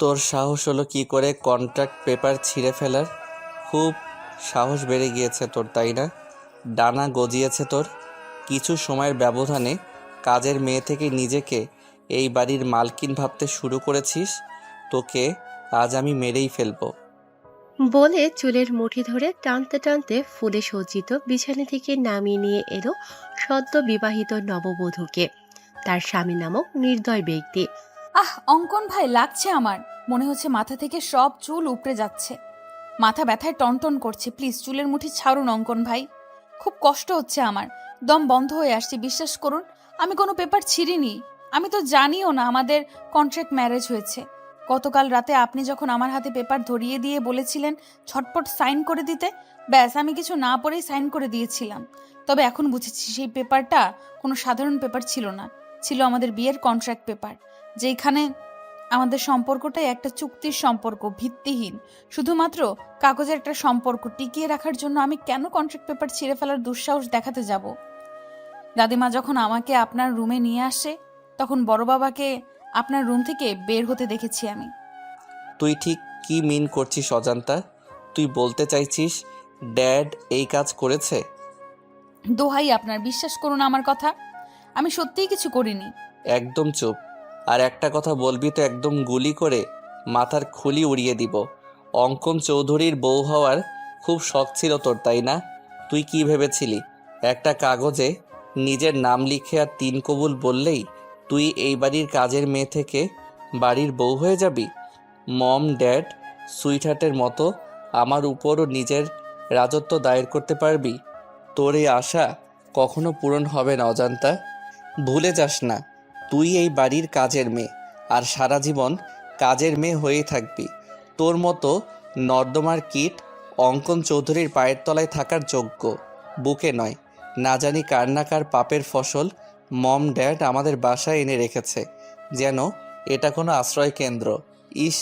তোর সাহস হলো কি করে কন্ট্রাক্ট পেপার ছিঁড়ে ফেলার? খুব সাহস বেড়ে গিয়েছে তোর, তাই না? ডানা গজিয়েছে তোর। কিছু সময়ের ব্যবধানে কাজের মেয়ে থেকে নিজেকে এই বাড়ির মালকিন ভাবতে শুরু করেছিস। তোকে আজ আমি মেরেই ফেলবো। বলে চুলের মুঠি ধরে টানতে টানতে ফুলে সজ্জিত বিছানা থেকে নামিয়ে নিয়ে এলো সদ্য বিবাহিত নববধূকে, তার স্বামী নামক নির্দয় ব্যক্তি। অঙ্কন ভাই, লাগছে আমার। মনে হচ্ছে মাথা থেকে সব চুল উপড়ে যাচ্ছে। মাথা ব্যথায় টনটন করছে। প্লিজ চুলের মুঠি ছাড়ুন অঙ্কন ভাই। খুব কষ্ট হচ্ছে আমার। দম বন্ধ হয়ে আসছে, বিশ্বাস করুন। আমি কোনো পেপার ছিঁড়িনি। আমি তো জানিও না আমাদের কন্ট্রাক্ট ম্যারেজ হয়েছে। গতকাল রাতে আপনি যখন আমার হাতে পেপার ধরিয়ে দিয়ে বলেছিলেন ঝটপট সাইন করে দিতে, ব্যাস আমি কিছু না পড়েই সাইন করে দিয়েছিলাম। তবে এখন বুঝেছি সেই পেপারটা কোনো সাধারণ পেপার ছিল না, ছিল আমাদের বিয়ের কন্ট্রাক্ট পেপার। যেখানে আমাদের সম্পর্কটাই একটা চুক্তির সম্পর্ক, ভিত্তিহীন, শুধুমাত্র কাগজের একটা সম্পর্ক টিকিয়ে রাখার জন্য আমি কেন কন্ট্রাক্ট পেপার ছিঁড়ে ফেলার দুঃসাহস দেখাতে যাব? দাদিমা যখন আমাকে আপনার রুমে নিয়ে আসে, তখন বড় বাবাকে আপনার রুম থেকে বের হতে দেখেছি আমি। তুই ঠিক কি মিন করছিস অজান্তা? তুই বলতে চাইছিস ড্যাড এই কাজ করেছে? দোহাই আপনার, বিশ্বাস করুন আমার কথা। আমি সত্যিই কিছু করিনি। একদম চুপ। আর একটা কথা বলবি তো একদম গুলি করে মাথার খুলি উড়িয়ে দিব। অঙ্কন চৌধুরীর বউ হওয়ার খুব শখ ছিল তোর, তাই না? তুই কি ভেবেছিলি একটা কাগজে নিজের নাম লিখে আর তিন কবুল বললেই তুই এই বাড়ির কাজের মেয়ে থেকে বাড়ির বউ হয়ে যাবি? মম ড্যাড সুইটহার্টের মতো আমার উপরও নিজের রাজত্ব দায়ের করতে পারবি? তোর এই আশা কখনো পূরণ হবে না অজান্তা। ভুলে যাস না, তুই এই বাড়ির কাজের মেয়ে, আর সারা জীবন কাজের মেয়ে হয়েই থাকবি। তোর মতো নর্দমার কীট অঙ্কন চৌধুরীর পায়ের তলায় থাকার যোগ্য বুকে নয়। না জানি কার না কার পাপের ফসল মম ড্যাড আমাদের বাসায় এনে রেখেছে, যেন এটা কোনো আশ্রয় কেন্দ্র। ইস,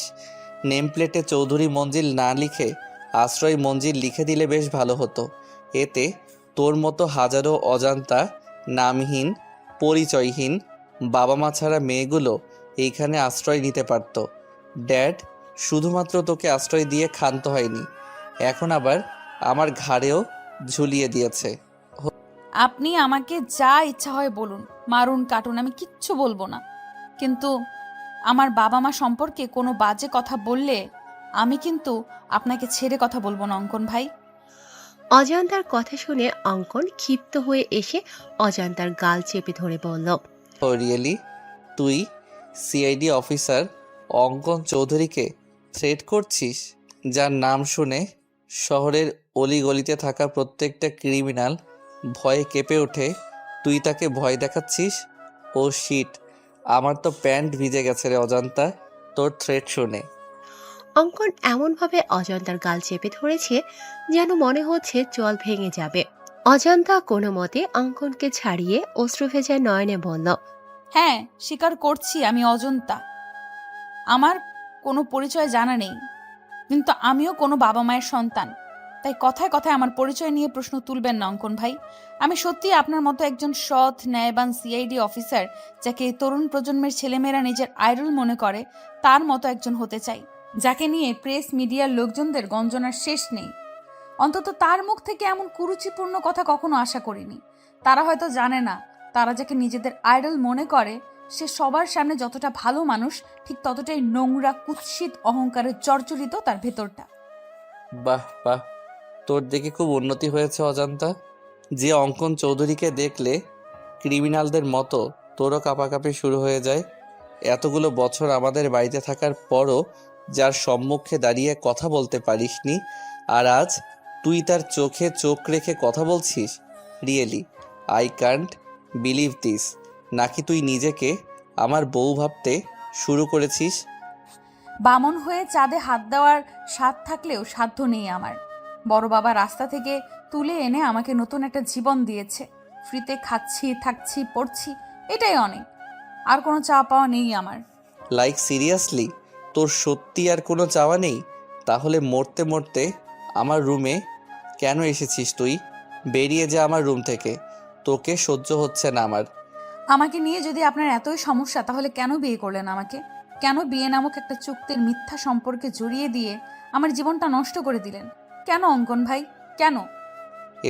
নেমপ্লেটে চৌধুরী মঞ্জিল না লিখে আশ্রয় মঞ্জিল লিখে দিলে বেশ ভালো হতো। এতে তোর মতো হাজারো অজান্তা, নামহীন, পরিচয়হীন বাবা মা ছাড়া মেয়েগুলো এইখানে আশ্রয় নিতে পারত। ড্যাড শুধুমাত্র তোকে আশ্রয় দিয়ে ক্ষান্ত হয়নি, এখন আবার আমার ঘাড়েও ঝুলিয়ে দিয়েছে। আপনি আমাকে যা ইচ্ছা হয় বলুন, মারুন, কাটুন, আমি কিচ্ছু বলবো না। কিন্তু আমার বাবা মা সম্পর্কে কোনো বাজে কথা বললে আমি কিন্তু আপনাকে ছেড়ে কথা বলবো না অঙ্কন ভাই। অজান্তার কথা শুনে অঙ্কন ক্ষিপ্ত হয়ে এসে অজান্তার গাল চেপে ধরে বলল, ও রিয়েলি? তুই সিআইডি অফিসার অঙ্কন চৌধুরীকে থ্রেট করছিস, যার নাম শুনে শহরের অলিগলিতে থাকা প্রত্যেকটা ক্রিমিনাল ভয়ে কেঁপে ওঠে? তুই তাকে ভয় দেখাচ্ছিস? ও শিট, আমার তো প্যান্ট ভিজে গেছে রে অজান্তা তোর থ্রেট শুনে। অঙ্কন এমনভাবে অজান্তার গাল চেপে ধরেছে যেন মনে হচ্ছে জল ভেঙে যাবে। অজান্তা কোনো মতে অঙ্কনকে ছাড়িয়ে অশ্রুভেজা নয়নে বলল, হ্যাঁ, স্বীকার করছি আমি অজন্তা। আমার কোনো পরিচয় জানা নেই, কিন্তু আমিও কোনো বাবা মায়ের সন্তান। তাই কথায় কথায় আমার পরিচয় নিয়ে প্রশ্ন তুলবেন না অঙ্কন ভাই। আমি সত্যি আপনার মতো একজন সৎ ন্যায়বান সিআইডি অফিসার, যাকে এই তরুণ প্রজন্মের ছেলেমেয়েরা নিজের আইডল মনে করে, তার মতো একজন হতে চাই, যাকে নিয়ে প্রেস মিডিয়ার লোকজনদের গঞ্জনার শেষ নেই। অন্তত তার মুখ থেকে এমন কুরুচিপূর্ণ কথা কখনো আশা করিনি। তারা হয়তো জানে না, তারা যাকে নিজেদের আইডল মনে করে সে সবার সামনে যতটা ভালো মানুষ, ঠিক ততটাই নোংরা, কুৎসিত, অহংকারে জর্জরিত তার ভেতরটা। বাহ বাহ, তোর দেখে খুব উন্নতি হয়েছে অজান্তা। যে অঙ্কন চৌধুরীকে দেখলে ক্রিমিনালদের মতো তোরও কাঁপাকাঁপি শুরু হয়ে যায়। এতগুলো বছর আমাদের বাড়িতে থাকার পরও যার সম্মুখে দাঁড়িয়ে কথা বলতে পারিসনি, আর আজ তুই তার চোখে চোখ রেখে কথা বলছিস? Really I can't believe this. নাকি তুই নিজেকে আমার বউ ভাবতে শুরু করেছিস? বামন হয়ে চাঁদে হাত দেওয়ার স্বাদ থাকলেও সাধ্য নেই আমার। বড় বাবা রাস্তা থেকে তুলে এনে আমাকে নতুন একটা জীবন দিয়েছে। ফ্রিতে খাচ্ছি, থাকছি, পড়ছি, এটাই অনেক। আর কোনো চা পাওয়া নেই আমার। লাইক সিরিয়াসলি, তোর সত্যি আর কোনো চাওয়া নেই? তাহলে মরতে মরতে আমার রুমে কেন এসেছিস তুই? বেরিয়ে যা আমার রুম থেকে, তোকে সহ্য হচ্ছে না আমার। আমাকে নিয়ে যদি আপনার এতই সমস্যা, তাহলে কেন বিয়ে করলেন আমাকে? কেন বিয়ে নামক একটা চুক্তির মিথ্যা সম্পর্কে জড়িয়ে দিয়ে আমার জীবনটা নষ্ট করে দিলেন? কেন অঙ্কন ভাই, কেন?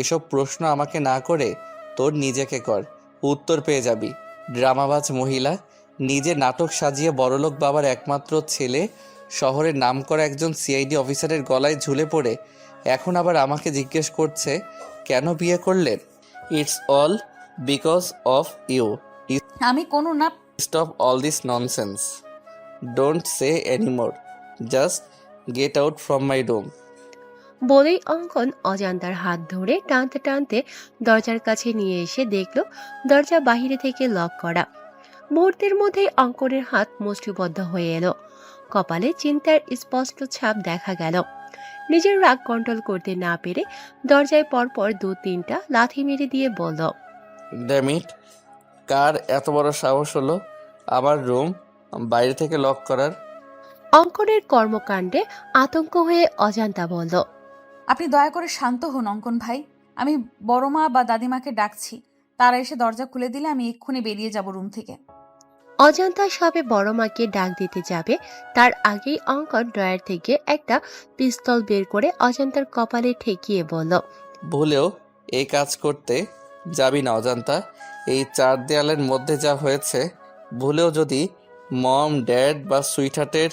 এসব প্রশ্ন আমাকে না করে তোর নিজেকে কর, উত্তর পেয়ে যাবি। ড্রামাবাজ মহিলা, নিজে নাটক সাজিয়ে বড়লোক বাবার একমাত্র ছেলে, শহরের নামকরা একজন সিআইডি অফিসারের গলায় ঝুলে পড়ে এখন আবার আমাকে জিজ্ঞেস করছে কেন বিয়ে করলেন। It's all because of you. আমি কোনো না। Stop all this nonsense. Don't say anymore. Just get out from my room. বলেই অঙ্কন অজান্তার হাত ধরে টানতে টানতে দরজার কাছে নিয়ে এসে দেখল দরজা বাহিরে থেকে লক করা। মুহূর্তের মধ্যেই অঙ্কনের হাত মুষ্টিবদ্ধ হয়ে এলো। কপালে চিন্তার স্পষ্ট ছাপ দেখা গেল। নিজের রাগ কন্ট্রোল করতে না পেরে দরজায় পরপর 2-3টা লাথি মেরে দিয়ে বলল, ড্যাম ইট, কার এত বড় সাহস হলো আমার রুম বাইরে থেকে লক করার? অঙ্কনের কর্মকাণ্ডে আতঙ্ক হয়ে অজান্তা বলল, আপনি দয়া করে শান্ত হন অঙ্কন ভাই। আমি বড় মা বা দাদিমাকে ডাকছি, তারা এসে দরজা খুলে দিলে আমি এক্ষুনি বেরিয়ে যাব রুম থেকে। অজান্তা সবে বড় মাকে ডাক দিতে যাবে তার আগেই অঙ্কন ড্রয়ার থেকে একটা পিস্তল বের করে অজান্তার কপালে ঠেকিয়ে বলল, ভুলেও এই কাজ করতে যাবি না অজান্তা। এই 4 দেয়ালের মধ্যে যা হয়েছে, ভুলেও যদি মম, ড্যাড বা সুইটহার্টের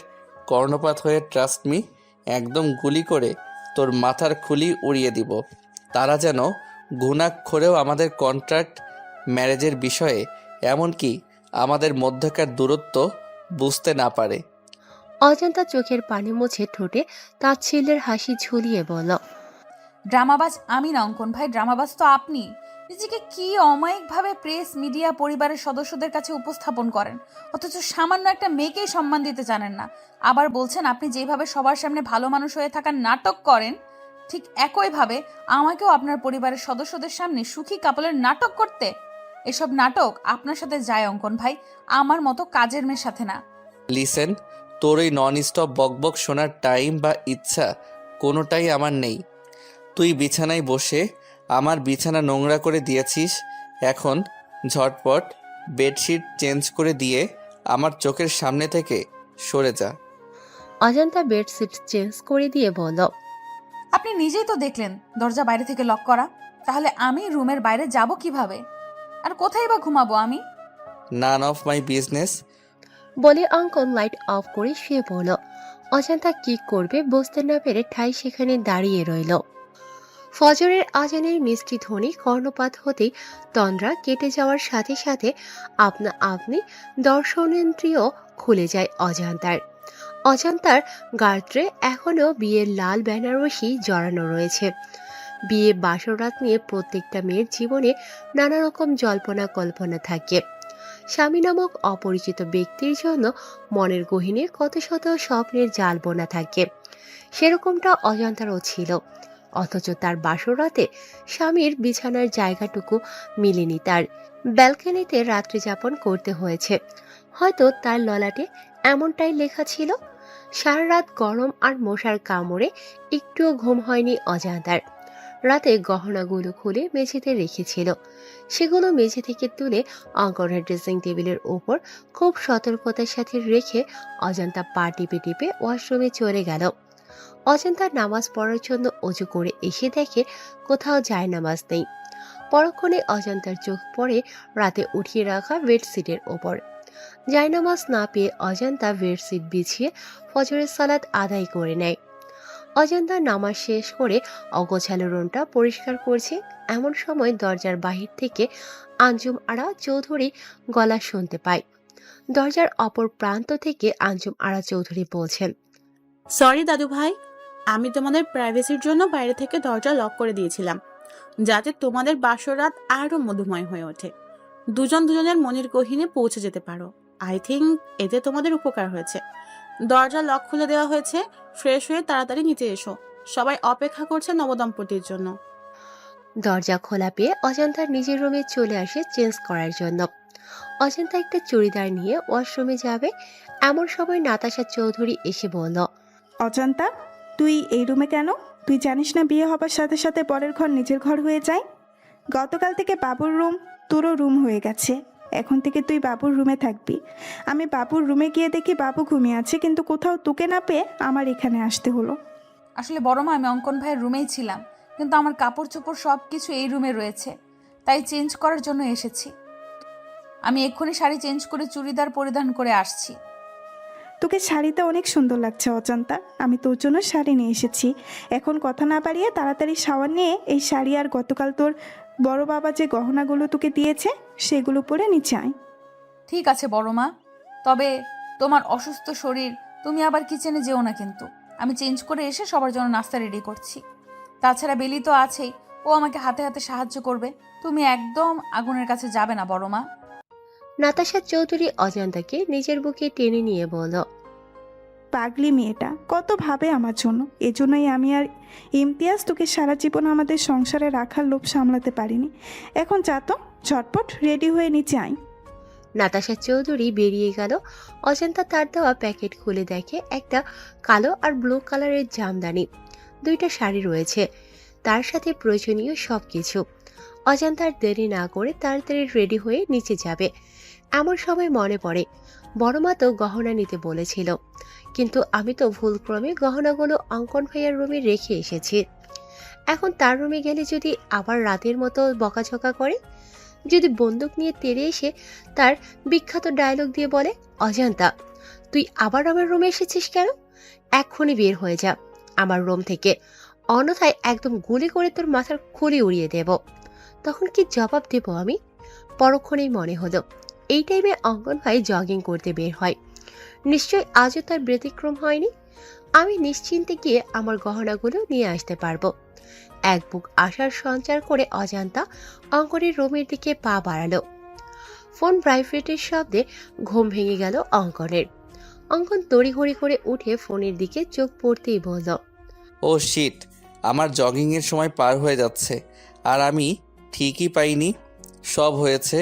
কর্ণপাত হয়ে ট্রাস্ট মি, একদম গুলি করে তোর মাথার খুলি উড়িয়ে দিব। তারা যেন ঘুণাক্ষরেও আমাদের কন্ট্রাক্ট ম্যারেজের বিষয়ে, এমনকি আমাদের মধ্যকার দূরত্ব বুঝতে না পারে। অজান্তা চোখের পানি মুছে ঠোঁটে তাচ্ছিল্যের হাসি ঝুলিয়ে বলল, ড্রামাবাজ আমি না অঙ্কন ভাই, ড্রামাবাজ তো আপনি। নিজেকে কি অমায়িকভাবে প্রেস, মিডিয়া, পরিবারের সদস্যদের কাছে উপস্থাপন করেন, অথচ সামান্য একটা মেয়েকেই সম্মান দিতে জানেন না। আবার বলছেন আপনি যেভাবে সবার সামনে ভালো মানুষ হয়ে থাকার নাটক করেন, ঠিক একইভাবে আমাকেও আপনার পরিবারের সদস্যদের সামনে সুখী কাপলের নাটক করতে। এসব নাটক আপনার সাথে যায় অঙ্কন ভাই, আমার মতো কাজের মেয়ের সাথে না। লিসেন, তোর ওই নন স্টপ বকবক শোনার টাইম বা ইচ্ছা কোনোটাই আমার নেই। তুই বিছানায় বসে আমার বিছানা নোংরা করে দিয়েছিস, এখন ঝটপট বেডশিট চেঞ্জ করে দিয়ে আমার চোখের সামনে থেকে সরে যা। অজান্তা বেডশিট চেঞ্জ করে দিয়ে বলল, আপনি নিজেই তো দেখলেন দরজা বাইরে থেকে লক করা, তাহলে আমি রুমের বাইরে যাব কিভাবে? আর কোথায় বা ঘুমাবো আমি? None of my business. বলে অঙ্কন লাইট অফ করে শুয়ে পড়ল। অজান্তা কি করবে বুঝতে না পেরে ঠাই সেখানে দাঁড়িয়ে রইল। ফজরের আজানের মিষ্টি ধ্বনি কর্ণপাত হতেই তন্দ্রা কেটে যাওয়ার সাথে সাথে আপনা আপনি দর্শনেন্দ্রিয় খুলে যায় অজান্তার। অজান্তার গাত্রে এখনো বিয়ের লাল বেনারসি জড়ানো রয়েছে। বিয়ে বাসরাত নিয়ে প্রত্যেকটা মেয়ের জীবনে নানা রকম জল্পনা কল্পনা থাকে। স্বামী নামক অপরিচিত ব্যক্তির জন্য মনের গহীনে কত শত স্বপ্নের জাল বোনা থাকে। সেরকমটা অজান্তারও ছিল, অথচ তার বাসরাতে স্বামীর বিছানার জায়গাটুকু মিলেনি। তার ব্যালকনিতে রাত্রি যাপন করতে হয়েছে। হয়তো তার ললাটে এমনটাই লেখা ছিল। সারা রাত গরম আর মশার কামড়ে একটুও ঘুম হয়নি অজান্তার। রাতে গহনাগুলো খুলে মেঝেতে রেখেছিল, সেগুলো মেঝে থেকে তুলে অঙ্কনের ড্রেসিং টেবিলের ওপর খুব সতর্কতার সাথে রেখে অজান্তা পা টিপে টিপে ওয়াশরুমে চলে গেল। অজান্তা নামাজ পড়ার জন্য অজু করে এসে দেখে কোথাও জায়নামাজ নেই। পরক্ষণে অজান্তার চোখ পড়ে রাতে উঠিয়ে রাখা বেডশিটের ওপর। জায়নামাজ না পেয়ে অজান্তা বেডশিট বিছিয়ে ফজরের সালাত আদায় করে নেয়। অজান্তা নামাজ শেষ করে অগোছালো রুমটা পরিষ্কার করছে, এমন সময় দরজার বাহির থেকে আঞ্জুম আরা চৌধুরী গলা শুনতে পায়। দরজার অপর প্রান্ত থেকে আঞ্জুম আরা চৌধুরী বলছেন, সরি দাদু ভাই, আমি তোমাদের প্রাইভেসির জন্য বাইরে থেকে দরজা লক করে দিয়েছিলাম, যাতে তোমাদের বাসর রাত আরো মধুময় হয়ে ওঠে, দুজন দুজনের মনের গহীনে পৌঁছে যেতে পারো। আই থিঙ্ক এতে তোমাদের উপকার হয়েছে। দরজা লক খুলে দেওয়া হয়েছে, ফ্রেশ হয়ে তাড়াতাড়ি নিচে এসো, সবাই অপেক্ষা করছে নবদম্পতির জন্য। দরজা খোলা পেয়ে অজান্তা নিজের রুমে চলে আসে চেঞ্জ করার জন্য। অজান্তা একটা চুড়িদার নিয়ে ওয়াশরুমে যাবে, এমন সময় নাতাশা চৌধুরী এসে বলল, অজান্তা, তুই এই রুমে কেন? তুই জানিস না বিয়ে হবার সাথে সাথে পরের ঘর নিজের ঘর হয়ে যায়? গতকাল থেকে বাবুর রুম তোরও রুম হয়ে গেছে। এখন থেকে তুই বাবুর রুমে থাকবি। আমি বাবুর রুমে গিয়ে দেখি বাবু ঘুমিয়ে আছে, কিন্তু কোথাও তোকে না পেয়ে আমার এখানে আসতে হলো। আসলে বড় মা, আমি অঙ্কন ভাইয়ের রুমেই ছিলাম, কিন্তু আমার কাপড় চোপড় সব কিছু এই রুমে রয়েছে, তাই চেঞ্জ করার জন্য এসেছি। আমি এক্ষুনি শাড়ি চেঞ্জ করে চুড়িদার পরিধান করে আসছি। তোকে শাড়িতে অনেক সুন্দর লাগছে অজান্তা, আমি তোর জন্য শাড়ি নিয়ে এসেছি। এখন কথা না বাড়িয়ে তাড়াতাড়ি শাওয়ার নিয়ে এই শাড়ি আর গতকাল তোর বড় বাবা যে গহনাগুলো তোকে দিয়েছে সেগুলো পরে নিচে আয়। ঠিক আছে বড় মা, তবে তোমার অসুস্থ শরীর, তুমি আবার কিচেনে যেও না কিন্তু। আমি চেঞ্জ করে এসে সবার জন্য নাস্তা রেডি করছি। তাছাড়া বেলি তো আছেই, ও আমাকে হাতে হাতে সাহায্য করবে। তুমি একদম আগুনের কাছে যাবে না বড় মা। নাতাশা চৌধুরী অজান্তাকে নিজের বুকে টেনে নিয়ে বলল, পাগলি মেয়েটা কত ভাবে আমার জন্য, এজন্যই আমি আর ইমতিয়াজ তোকে সারা জীবন আমাদের সংসারে রাখার লোভ সামলাতে পারিনি। এখন যা তো, ঝটপট রেডি হয়ে নিচে আয়। নাতাশা চৌধুরী বেরিয়ে গেল। অজান্তা তার দেওয়া প্যাকেট খুলে দেখে একটা কালো আর ব্লু কালারের জামদানি, 2টা শাড়ি রয়েছে, তার সাথে প্রয়োজনীয় সবকিছু। অজান্তার দেরি না করে তাড়াতাড়ি রেডি হয়ে নিচে যাবে। এমন সময় মনে পড়ে বড় মা তো গহনা নিতে বলেছিল, কিন্তু আমি তো ভুলক্রমে গহনাগুলো অঙ্কন ভাইয়ার রুমে রেখে এসেছি। এখন তার রুমে গেলে যদি আবার রাতের মতো বকাঝকা করে, যদি বন্দুক নিয়ে তেড়ে এসে তার বিখ্যাত ডায়লগ দিয়ে বলে, অজান্তা তুই আবার আমার রুমে এসেছিস কেন, এক্ষুনি বের হয়ে যা আমার রুম থেকে, অন্যথায় একদম গুলি করে তোর মাথার খুলি উড়িয়ে দেব, তখন কি জবাব দেব আমি? পরক্ষণেই মনে হলো এই টাইমে অঙ্কন ভাই জগিং করতে বের হয়, নিশ্চয় আজও তার ব্যতিক্রম হয়নি। আমি নিশ্চিন্তে গিয়ে আমার গহনাগুলো নিয়ে আসতে পারবো। এক বুক আশার সঞ্চার করে অজান্তা অঙ্কনের রুমের দিকে পা বাড়ালো। ফোন ভাইব্রেটের শব্দে ঘুম ভেঙে গেল অঙ্কনের। অঙ্কন তড়িঘড়ি করে উঠে ফোনের দিকে চোখ পড়তেই বলল, ও শিট, আমার জগিংয়ের সময় পার হয়ে যাচ্ছে আর আমি ঠিকই পাইনি। সব হয়েছে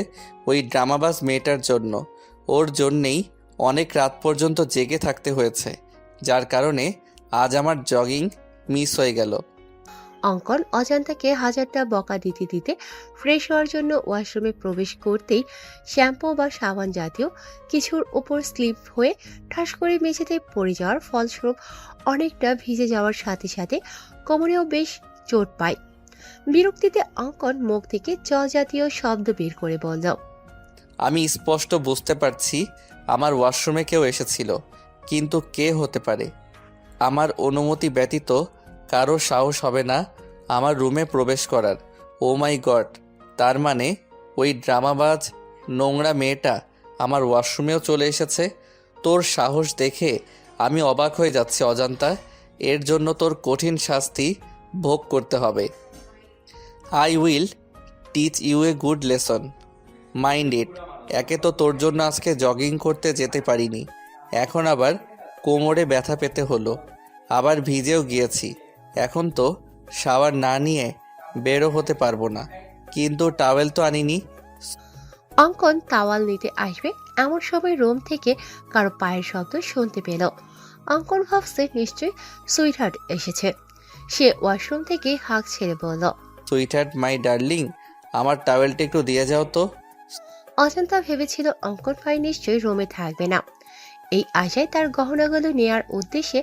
ওই ড্রামাবাজ মেয়েটার জন্য। ওর জন্যেই অনেক রাত পর্যন্ত জেগে থাকতে হয়েছে, যার কারণে আজ আমার জগিং মিস হয়ে গেল। অঙ্কন অজান্তাকে হাজারটা বকা দিতে দিতে ফ্রেশ হওয়ার জন্য ওয়াশরুমে প্রবেশ করতেই শ্যাম্পু বা সাবান জাতীয় কিছুর উপর স্লিপ হয়ে ঠাস করে মেঝেতে পড়ে যাওয়ার ফলস্বরূপ অনেকটা ভিজে যাওয়ার সাথে সাথে কোমরেও বেশ চোট পায়। বিরক্তিতে অঙ্কন মুখ থেকে জল জাতীয় শব্দ বের করে বলল, আমি স্পষ্ট বুঝতে পারছি আমার ওয়াশরুমে কেউ এসেছিল, কিন্তু কে হতে পারে? আমার অনুমতি ব্যতীত কারো সাহস হবে না আমার রুমে প্রবেশ করার। ও মাই গড, তার মানে ওই ড্রামাবাজ নোংরা মেয়েটা আমার ওয়াশরুমেও চলে এসেছে। তোর সাহস দেখে আমি অবাক হয়ে যাচ্ছি অজান্তা, এর জন্য তোর কঠিন শাস্তি ভোগ করতে হবে। I will teach you a good lesson, mind it. একে তো তোর জন্য আজকে জগিং করতে যেতে পারিনি, এখন আবার কোমরে ব্যথা পেতে হলো, আবার ভিজেও গিয়েছি। এখন তো শাওয়ার না নিয়ে বেরো হতে পারবো না, কিন্তু টাওয়েল তো আনিনি। অঙ্কন তাওয়াল নিতে আসবে এমন সময় রুম থেকে কারো পায়ের শব্দ শুনতে পেল। অঙ্কন ভাবছে নিশ্চয়ই সুইটহার্ট এসেছে। সে ওয়াশরুম থেকে হাঁক ছেড়ে বলল, সুইটহার্ট মাই ডার্লিং, আমার টাওয়েলটা একটু দিয়ে যাও তো। অজান্তা ভেবেছিল অঙ্কন ভাই নিশ্চয়ই রুমে থাকবে না। এই আশায় তার গহনাগুলো নেয়ার উদ্দেশ্যে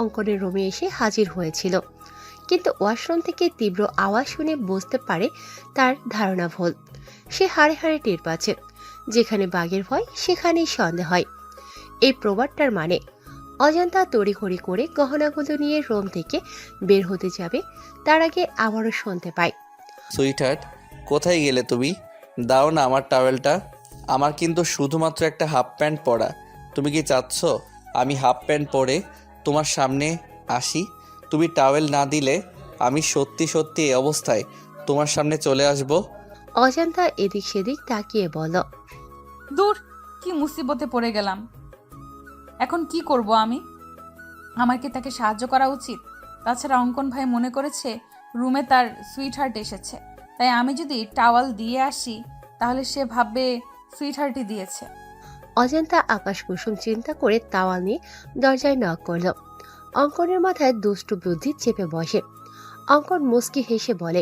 অঙ্কনের রুমে এসে হাজির হয়েছিল, কিন্তু ওয়াশরুম থেকে তীব্র আওয়াজ শুনে বুঝতে পারে তার ধারণা ভুল। সে হাড়ে হাড়ে টের পাচ্ছে, যেখানে বাঘের ভয় সেখানেই সন্দেহ হয়। এই প্রবাদটার মানে অজান্তা তড়িঘড়ি করে গহনাগুলো নিয়ে রুম থেকে বের হতে যাবে, তার আগে আবারও শুনতে পায়, সুইটহার্ট, কোথায় গেলে তুমি? দাও না আমার টাওয়েলটা। আমার কিন্তু শুধুমাত্র একটা হাফ প্যান্ট পরা। তুমি কি চাচ্ছ আমি হাফ প্যান্ট পরে তোমার সামনে আসি? তুমি টাওয়েল না দিলে আমি সত্যি সত্যি এই অবস্থায় তোমার সামনে চলে আসব। অজান্তা এদিক সেদিক তাকিয়ে বলল, দূর, কি মুসিবতে পড়ে গেলাম। এখন কি করব আমি? আমার কি তাকে সাহায্য করা উচিত? তাছাড়া অঙ্কন ভাই মনে করেছে রুমে তার সুইটহার্ট এসেছে, তাই আমি যদি টাওয়াল দিয়ে আসি তাহলে সে ভাববে সুইটহার্টই দিয়েছে। অজান্তা আকাশ কুসুম চিন্তা করে তাওয়াল নিয়ে দরজায় নক করল। অঙ্কনের মাথায় দুষ্টু বুদ্ধি চেপে বসে। অঙ্কন মুস্কি হেসে বলে,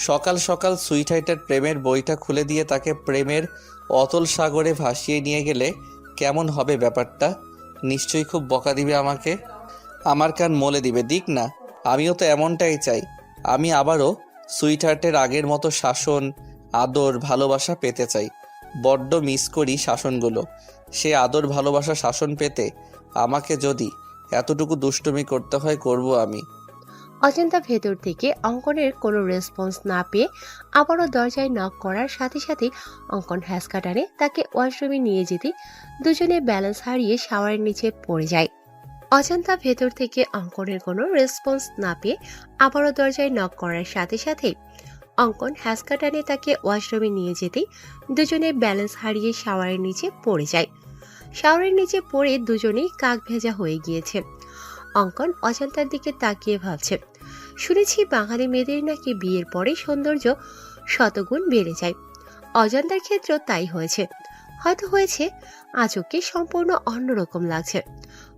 সকাল সকাল সুইটহার্টের প্রেমের বইটা খুলে দিয়ে তাকে প্রেমের অতল সাগরে ভাসিয়ে নিয়ে গেলে কেমন হবে ব্যাপারটা? নিশ্চয়ই খুব বকা দিবে আমাকে, আমার কান মলে দিবে। দিক না, আমিও তো এমনটাই চাই। আমি আবারও সুইটহার্টের আগের মতো শাসন, আদর, ভালোবাসা পেতে চাই। বড্ড মিস করি শাসনগুলো। সে আদর, ভালোবাসা, শাসন পেতে আমাকে যদি এতটুকু দুষ্টুমি করতে হয়, করব আমি। অচিন্তা ভেতর থেকে অঙ্কনের কোনো রেসপন্স না পেয়ে আবারও দরজায় নক করার সাথে সাথে অঙ্কন হ্যাসকা টানে তাকে ওয়াশরুমে নিয়ে যেতে দুজনে ব্যালেন্স হারিয়ে শাওয়ারের নিচে পড়ে যায়। অজান্তা ভেতর থেকে অঙ্কনের কোনো রেসপন্স না পেয়ে আবারও দরজায় নক করার সাথে সাথে অঙ্কন হ্যাসকা টানে তাকে ওয়াশরুমে নিয়ে যেতেই দুজনে ব্যালেন্স হারিয়ে শাওয়ারের নিচে পড়ে যায়। শাওয়ারের নিচে পড়ে দুজনেই কাক ভেজা হয়ে গিয়েছে। অঙ্কন অজান্তার দিকে তাকিয়ে ভাবছে, শুনেছি বাঙালি মেয়েদের নাকি বিয়ের পরে সৌন্দর্য শতগুণ বেড়ে যায়। অজান্তার ক্ষেত্রেও তাই হয়েছে। হয়তো হয়েছে আজকে সম্পূর্ণ অন্যরকম লাগছে,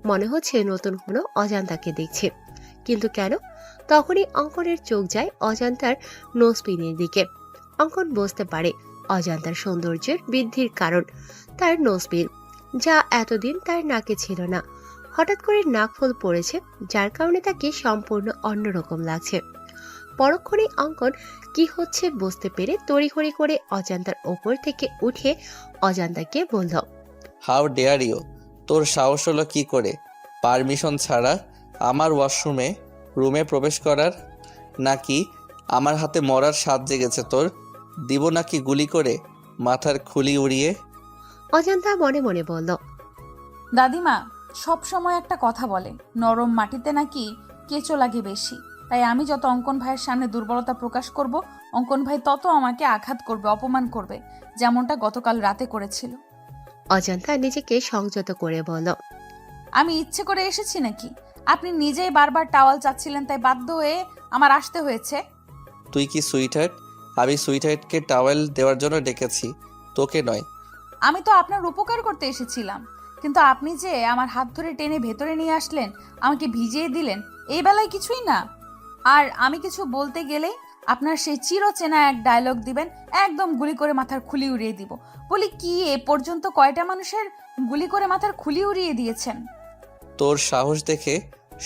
মনে হচ্ছে নতুন কোনো অজান্তাকে দেখছে। কিন্তু কেন? তখনই অঙ্কনের চোখ যায় অজান্তার নোজপিনের দিকে। অঙ্কন বুঝতে পারে অজান্তার সৌন্দর্যের বৃদ্ধির কারণ তার নোজপিন, যা এতদিন তার নাকে ছিল না। হঠাৎ করে নাকফুল পড়েছে, যার কারণে তাকে সম্পূর্ণ অন্যরকম লাগছে। পরক্ষণে অঙ্কন কি হচ্ছে বুঝতে পেরে তড়িঘড়ি করে অজান্তার ওপর থেকে উঠে অজান্তাকে বলল, হাউ ডেয়ার ইউ! তোর সাহস হলো কি করে পারমিশন ছাড়া আমার রুমে প্রবেশ করার? নাকি আমার হাতে মরার স্বাদ জেগেছে তোর? দিব নাকি গুলি করে মাথার খুলি উড়িয়ে? অজান্তা মনে মনে বলল, দাদিমা সব সময় একটা কথা বলে, নরম মাটিতে নাকি কেঁচো লাগে বেশি। তাই আমি যত অঙ্কন ভাইয়ের সামনে দুর্বলতা প্রকাশ করব, অঙ্কন ভাই তত আমাকে আঘাত করবে, অপমান করবে, যেমনটা গতকাল রাতে করেছিল। অজান্তা নিজেকে সংযত করে বলল, আমি ইচ্ছে করে এসেছি নাকি? আপনি নিজেই বারবার টাওয়াল চাচ্ছিলেন, তাই বাধ্য হয়ে আমার আসতে হয়েছে। তুই কি সুইটহার্ট? আমি সুইটহার্টকে টাওয়েল দেওয়ার জন্য ডেকেছি, তোকে নয়। আমি তো আপনার উপকার করতে এসেছিলাম, কিন্তু আপনি যে আমার হাত ধরে টেনে ভেতরে নিয়ে আসলেন, আমাকে ভিজিয়ে দিলেন, এই বেলায় কিছুই না। আর আমি কিছু বলতে গেলেই আপনার সেই চিরচেনা এক ডায়লগ দিবেন, একদম গুলি করে মাথার খুলি উড়িয়ে দিব। বলি কি, এ পর্যন্ত কয়টা মানুষের গুলি করে মাথার খুলি উড়িয়ে দিয়েছেন? তোর সাহস দেখে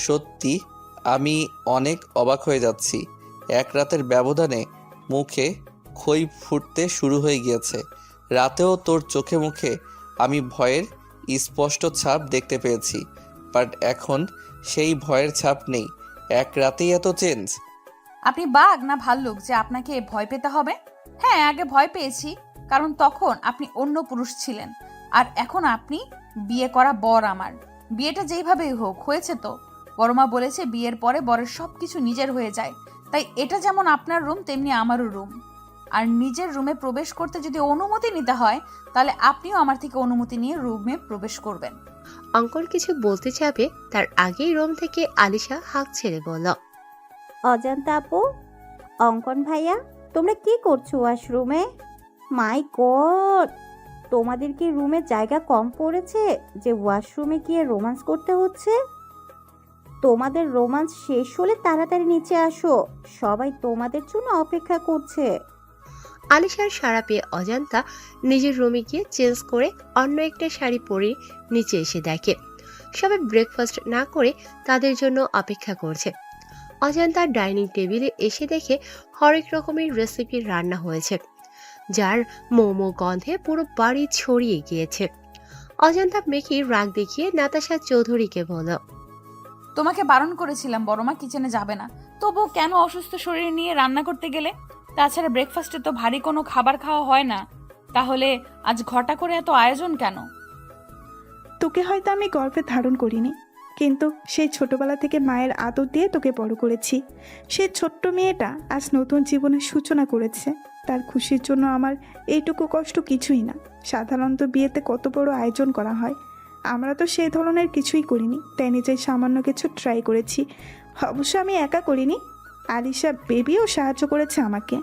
সত্যি আমি অনেক অবাক হয়ে যাচ্ছি। এক রাতের ব্যবধানে মুখে খই ফুটতে শুরু হয়ে গিয়েছে। রাতেও তোর চোখে মুখে আমি ভয়ের স্পষ্ট ছাপ দেখতে পেয়েছি, বাট এখন সেই ভয়ের ছাপ নেই। এক রাতেই এত চেঞ্জ? আপনি বাঘ না ভাল্লুক যে আপনাকে ভয় পেতে হবে? হ্যাঁ, আগে ভয় পেয়েছি, কারণ তখন আপনি অন্য পুরুষ ছিলেন, আর এখন আপনি বিয়ে করা বর আমার। বিয়েটা যেইভাবেই হোক হয়েছে তো। বড়মা বলেছে বিয়ের পরে বরের সবকিছু নিজের হয়ে যায়, তাই এটা যেমন আপনার রুম তেমনি আমারও রুম। আর নিজের রুমে প্রবেশ করতে যদি অনুমতি নিতে হয়, তাহলে আপনিও আমার থেকে অনুমতি নিয়ে রুমে প্রবেশ করবেন। অঙ্কন কিছু বলতে যাবে তার আগেই রুম থেকে আলিশা হাঁক ছেড়ে বলল, অজান্তা আপু, অঙ্কন ভাইয়া, তোমরা কি করছো ওয়াশরুমে? মাই গড, তোমাদের কি রুমে জায়গা কম পড়েছে যে ওয়াশরুমে গিয়ে রোমান্স করতে হচ্ছে? তোমাদের রোমান্স শেষ হলে তাড়াতাড়ি নিচে আসো, সবাই তোমাদের জন্য অপেক্ষা করছে। আলিশার সাড়া পেয়ে অজান্তা নিজের রুমে গিয়ে চেঞ্জ করে অন্য একটা শাড়ি পরে নিচে এসে দেখে সবাই ব্রেকফাস্ট না করে তাদের জন্য অপেক্ষা করছে। অজান্তা ডাইনিং টেবিলে এসে দেখে হরেক রকমের রেসিপি রান্না হয়েছে, যার মোমো গন্ধে পুরো বাড়ি ছড়িয়ে গিয়েছে। অজান্তা মেকি রাগ দেখিয়ে নাতাশা চৌধুরীকে বলল, তোমাকে বারণ করেছিলাম বড়মা কিচেনে যাবে না, তবু কেন অসুস্থ শরীর নিয়ে রান্না করতে গেলে? তাছাড়া ব্রেকফাস্টে তো ভারী কোনো খাবার খাওয়া হয় না, তাহলে আজ ঘটা করে এত আয়োজন কেন? তোকে হয়তো আমি গর্ভে ধারণ করিনি, কিন্তু সেই ছোটবেলা থেকে মায়ের আদর দিয়ে তোকে বড় করেছি। সেই ছোট্ট মেয়েটা আজ নতুন জীবনের সূচনা করেছে, তার খুশির জন্য আমার এইটুকু কষ্ট কিছুই না। সাধারণত বিয়েতে কত বড় আয়োজন করা হয়, আমরা তো সেই ধরনের কিছুই করিনি, তাই নিজের সামান্য কিছু ট্রাই করেছি। অবশ্য আমি একা করিনি, আলিশা বেবিও সাহায্য করেছে আমাকে।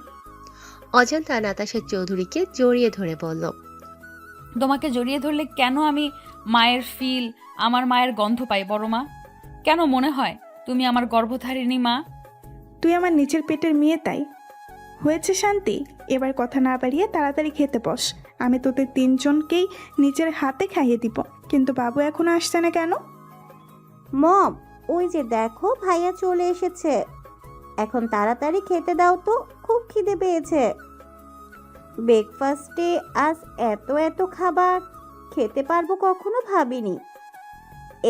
অজান্তা নাতাশা চৌধুরীকে জড়িয়ে ধরে বলল, তোমাকে জড়িয়ে ধরলে কেন আমি মায়ের ফিল, আমার মায়ের গন্ধ পাই বড়মা? কেন মনে হয় তুমি আমার গর্ভধারিণী মা? তুই আমার নিচের পেটের মেয়ে, তাই হয়েছে। শান্তি, এবার কথা না বাড়িয়ে তাড়াতাড়ি খেতে বস, আমি তোদের তিনজনকেই নিজের হাতে খাইয়ে দিব, কিন্তু বাবু এখনো আসছে না কেন? মম, ওই যে দেখো ভাইয়া চলে এসেছে। এখন তাড়াতাড়ি খেতে দাও তো, খুব খিদে পেয়েছে। ব্রেকফাস্টে আজ এত এত খাবার খেতে পারবো কখনো ভাবিনি।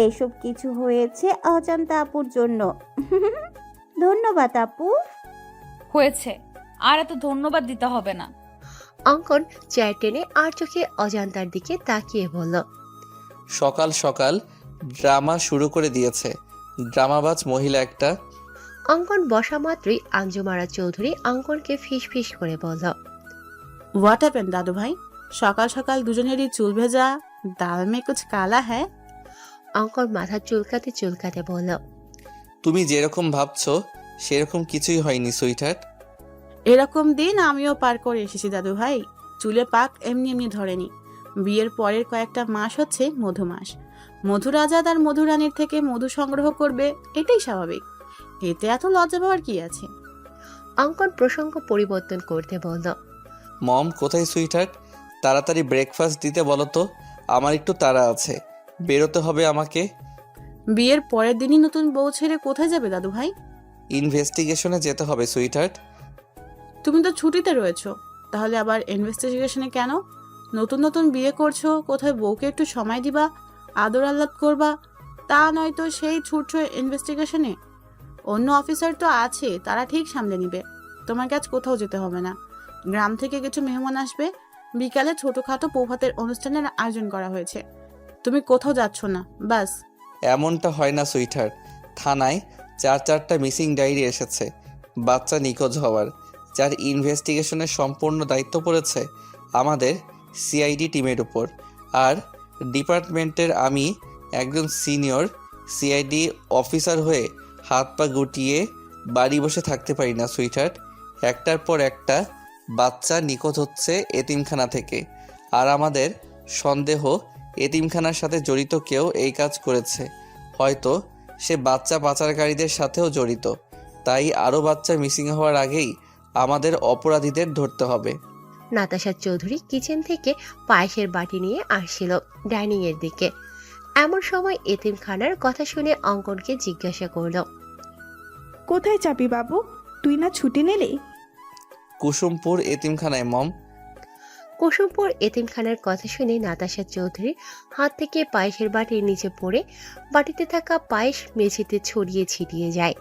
এইসব কিছু হয়েছে অজান্তা আপুর জন্য। ধন্যবাদ আপু। হয়েছে, আর এত ধন্যবাদ দিতে হবে না। অঙ্কন চেয়ার টেনে আর চোখে অজান্তার দিকে তাকিয়ে বলল, সকাল সকাল ড্রামা শুরু করে দিয়েছে, ড্রামাবাজ মহিলা একটা। অঙ্কন বসা মাত্রই আঞ্জুমারা চৌধুরী অঙ্কনকে ফিস ফিস করে বলল, হোয়াট হ্যাপেন দাদু ভাই? সকাল সকাল দুজনেরই চুল ভেজা, দাল মে কুছ কালা হ্যায়। অঙ্কন মাথা চুলকাতে চুলকাতে বলল, তুমি যেরকম ভাবছো সেরকম কিছুই হয়নি সুইটহার্ট। এরকম দিন আমিও পার করে এসেছি দাদু ভাই। চুলে পাক এমনি এমনি ধরেনি। বিয়ের পরের কয়েকটা মাস হচ্ছে মধু মাস। মধুরাজাদ আর মধুরানীর থেকে মধু সংগ্রহ করবে, এটাই স্বাভাবিক। এতে এত লজ্জা পাওয়ার কি আছে? অঙ্কন প্রসঙ্গ পরিবর্তন করতে বলল, মম কোথায় সুইটহার্ট? তাড়াতাড়ি ব্রেকফাস্ট দিতে বলো তো, আমার একটু তাড়া আছে, বেরোতে হবে আমাকে। বিয়ের পরের দিনই নতুন বউ ছেড়ে কোথায় যাবে দাদু ভাই? ইনভেস্টিগেশনে যেতে হবে সুইটহার্ট। তুমি তো ছুটিতে রয়েছো, তাহলে আবার ইনভেস্টিগেশনে কেন? নতুন নতুন বিয়ে করছো, কোথায় বউকে একটু সময় দিবা, আদর আহ্লাদ করবা, তা নয়তো সেই ছুটছো ইনভেস্টিগেশনে। অন্য অফিসার তো আছে, তারা ঠিক সামলে নিবে। তোমার কাজ কোথাও যেতে হবে না। গ্রাম থেকে কিছু মেহমান আসবে, বিকালে ছোটখাটো প্রভাতের অনুষ্ঠানের আয়োজন করা হয়েছে। তুমি কোথাও যাচ্ছ না, বাস। এমনটা হয় না সুইটহার্ট, থানায় 4টা মিসিং ডায়েরি এসেছে বাচ্চা নিখোঁজ হওয়ার, যার ইনভেস্টিগেশনের সম্পূর্ণ দায়িত্ব পড়েছে আমাদের সিআইডি টিমের উপর। আর ডিপার্টমেন্টের আমি একজন সিনিয়র সিআইডি অফিসার হয়ে হাত পা গুটিয়ে বাড়ি বসে থাকতে পারি না সুইটহার্ট। একটার পর একটা বাচ্চা নিখোঁজ হচ্ছে এতিমখানা থেকে, আর আমাদের সন্দেহ এতিমখানার সাথে জড়িত কেউ এই কাজ করেছে। হয়তো সে বাচ্চা পাচারকারীদের সাথেও জড়িত। তাই আরও বাচ্চা মিসিং হওয়ার আগেই আমাদের অপরাধীদের ধরতে হবে। নাতাশা চৌধুরী কিচেন থেকে পায়েসের বাটি নিয়ে আসছিল ডাইনিং এর দিকে। এমন সময় এতিমখানার কথা শুনে অঙ্কনকে জিজ্ঞাসা করল, কোথায় যাবি বাবু? তুই না ছুটি নিলি? কুসুমপুর এতিমখানায় মম। কুসুমপুর এতিমখানার কথা শুনে নাতাশা চৌধুরীর হাত থেকে পায়েসের বাটি নিচে পড়ে বাটিতে থাকা পায়েস মেঝেতে ছড়িয়ে ছিটিয়ে যায়।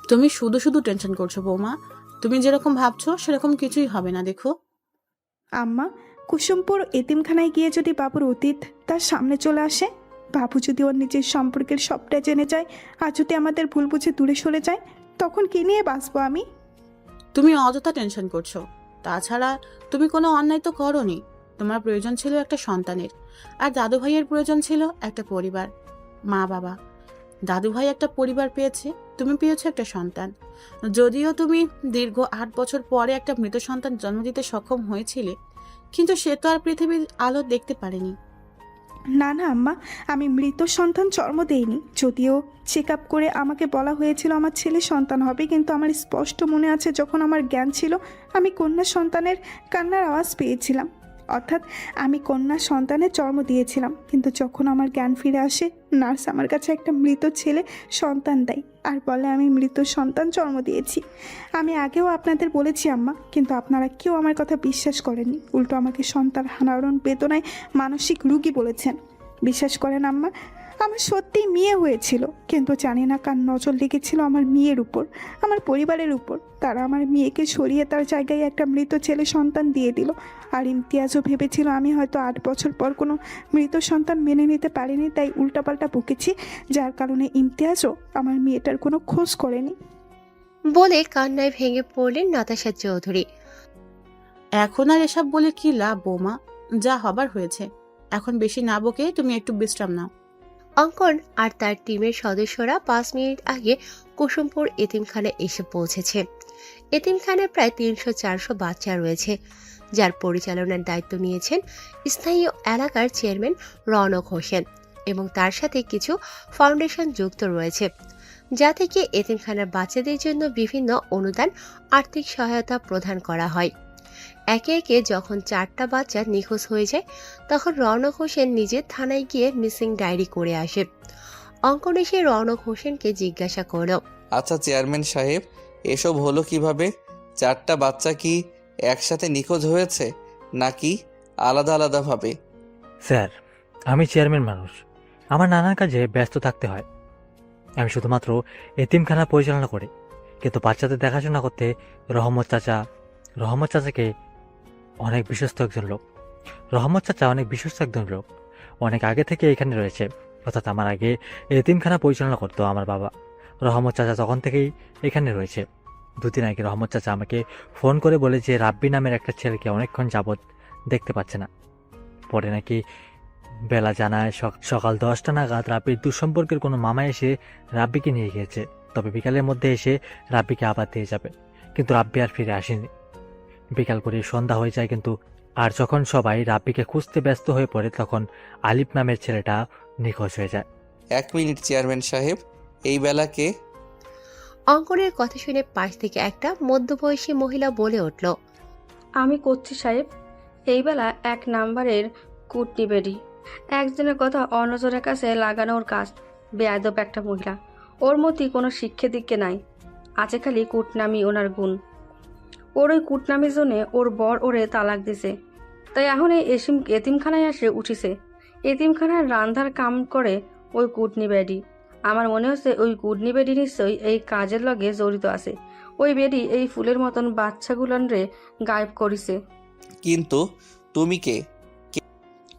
তুমি শুধু শুধু টেনশন করছো বৌমা। তুমি যেরকম ভাবছো সেরকম কিছুই হবে না, দেখো। আম্মা, কুসুমপুর এতিমখানায় গিয়ে যদি বাবুর অতীত তার সামনে চলে আসে, বাবু যদি ওর নিজের সম্পর্কের সবটা জেনে যায়, আর যদি আমাদের ভুল বুঝে দূরে সরে যায়, তখন কি নিয়ে বাঁচবো আমি? তুমি অযথা টেনশন করছো। তাছাড়া তুমি কোনো অন্যায় তো করোনি। তোমার প্রয়োজন ছিল একটা সন্তানের, আর দাদু ভাইয়ের প্রয়োজন ছিল একটা পরিবার, মা বাবা। দাদু ভাই একটা পরিবার পেয়েছে, তুমি পেয়েছো একটা সন্তান। যদিও তুমি দীর্ঘ 8 বছর পরে একটা মৃত সন্তান জন্ম দিতে সক্ষম হয়েছিলে, কিন্তু সে তো আর পৃথিবীর আলো দেখতে পারেনি। না না আম্মা, আমি মৃত সন্তান জন্ম দেইনি। যদিও চেক আপ করে আমাকে বলা হয়েছিল আমার ছেলে সন্তান হবে, কিন্তু আমার স্পষ্ট মনে আছে যখন আমার জ্ঞান ছিল আমি কন্যা সন্তানের কান্নার আওয়াজ পেয়েছিলাম। অর্থাৎ আমি কন্যা সন্তানের জন্ম দিয়েছিলাম, কিন্তু যখন আমার জ্ঞান ফিরে আসে নার্স আমার কাছে একটা মৃত ছেলে সন্তান দেয় আর বলে আমি মৃত সন্তান জন্ম দিয়েছি। আমি আগেও আপনাদের বলেছি আম্মা, কিন্তু আপনারা কেউ আমার কথা বিশ্বাস করেননি। উল্টো আমাকে সন্তান হারানোর বেদনায় মানসিক রোগী বলেছেন। বিশ্বাস করেন আম্মা, আমার সত্যিই মেয়ে হয়েছিল, কিন্তু জানি না কার নজর লেগেছিল আমার মেয়ের উপর, আমার পরিবারের উপর। তারা আমার মেয়েকে সরিয়ে তার জায়গায় একটা মৃত ছেলে সন্তান দিয়ে দিল। আর ইমতিয়াজও ভেবেছিল আমি হয়তো 8 বছর পর কোনো মৃত সন্তান মেনে নিতে পারিনি, তাই উল্টাপাল্টা বকেছি, যার কারণে ইমতিয়াজও আমার মেয়েটার কোনো খোঁজ করেনি। বলে কান্নায় ভেঙে পড়লেন নাতাশা চৌধুরী। এখন আর এসব বলে কি লাভ বৌমা? যা হবার হয়েছে। এখন বেশি না বকে তুমি একটু বিশ্রাম নাও। অঙ্কন আর তার টিমের সদস্যরা 5 মিনিট আগে কুসুমপুর এতিমখানায় এসে পৌঁছেছে। এতিমখানায় প্রায় 300-400 বাচ্চা রয়েছে, যার পরিচালনার দায়িত্ব নিয়েছেন স্থানীয় এলাকার চেয়ারম্যান রওনক হোসেন, এবং তার সাথে কিছু ফাউন্ডেশন যুক্ত রয়েছে, যা থেকে এতিমখানার বাচ্চাদের জন্য বিভিন্ন অনুদান আর্থিক সহায়তা প্রদান করা হয়। একে একে যখন 4টা বাচ্চা নিখোঁজ হয়ে যায় তখন রওনক হোসেন নিজে থানায় গিয়ে মিসিং ডায়েরি করে আসে। অঙ্কন এসে রওনক হোসেনকে জিজ্ঞাসা করল, আচ্ছা চেয়ারম্যান সাহেব, এসব হলো কিভাবে? 4টা বাচ্চা কি একসাথে নিখোঁজ হয়েছে নাকি আলাদা আলাদাভাবে? স্যার, আমি চেয়ারম্যান মানুষ, আমার নানান কাজে ব্যস্ত থাকতে হয়। আমি শুধুমাত্র এতিমখানা পরিচালনা করি, কিন্তু বাচ্চাদের দেখাশোনা করতে রহমত চাচাকে অনেক বিশ্বস্ত একজন লোক। রহমত চাচা অনেক বিশ্বস্ত একজন লোক, অনেক আগে থেকে এখানে রয়েছে, অর্থাৎ আমার আগে এতিমখানা পরিচালনা করতো আমার বাবা। রহমত চাচা তখন থেকেই এখানে রয়েছে। 2 দিন আগে রহমত চাচা আমাকে ফোন করে বলে যে রাব্বি নামের একটা ছেলেকে অনেকক্ষণ যাবৎ দেখতে পাচ্ছে না। পরে নাকি বেলা জানায় সকাল 10টা নাগাদ রাব্বির দুঃসম্পর্কের কোনো মামা এসে রাব্বিকে নিয়ে গিয়েছে, তবে বিকালের মধ্যে এসে রাব্বিকে আবার দিয়ে যাবে। কিন্তু রাব্বি আর ফিরে আসেনি। বিকাল করে সন্ধ্যা হয়ে যায়, কিন্তু আর যখন সবাই রাব্বিকে খুঁজতে ব্যস্ত হয়ে পড়ে তখন আলিফ নামের ছেলেটা নিখোঁজ হয়ে যায়। 1 মিনিট চেয়ারম্যান সাহেব, এই বেলাকে? অঙ্কনের কথা শুনে পাশ থেকে একটা মধ্যবয়সী মহিলা বলে উঠল, আমি করছি সাহেব। এই বেলা 1 নাম্বারের কুটনি বেডি, একজনের কথা অন্যজনের কাছে লাগানোর কাজ। বেয়াদব একটা মহিলা, ওর মধ্যে কোনো শিক্ষে দিক্ষে নাই, আছে খালি কুটনামি ওনার গুণ। ওর ওই কুটনামির জন্যে ওর বর ওরে তালাক দিছে, তাই এখন এই এতিমখানায় এসে উঠিছে। এতিমখানার রান্ধার কাম করে ওই কুটনি বেডি। আমার মনে হচ্ছে ওই কুটনি বেডি নিশ্চয়ই এই কাজের লগে জড়িত আছে। ওই বেডি এই ফুলের মতন বাচ্চাগুলন রে গায়েব করিছে। কিন্তু তুমি কে?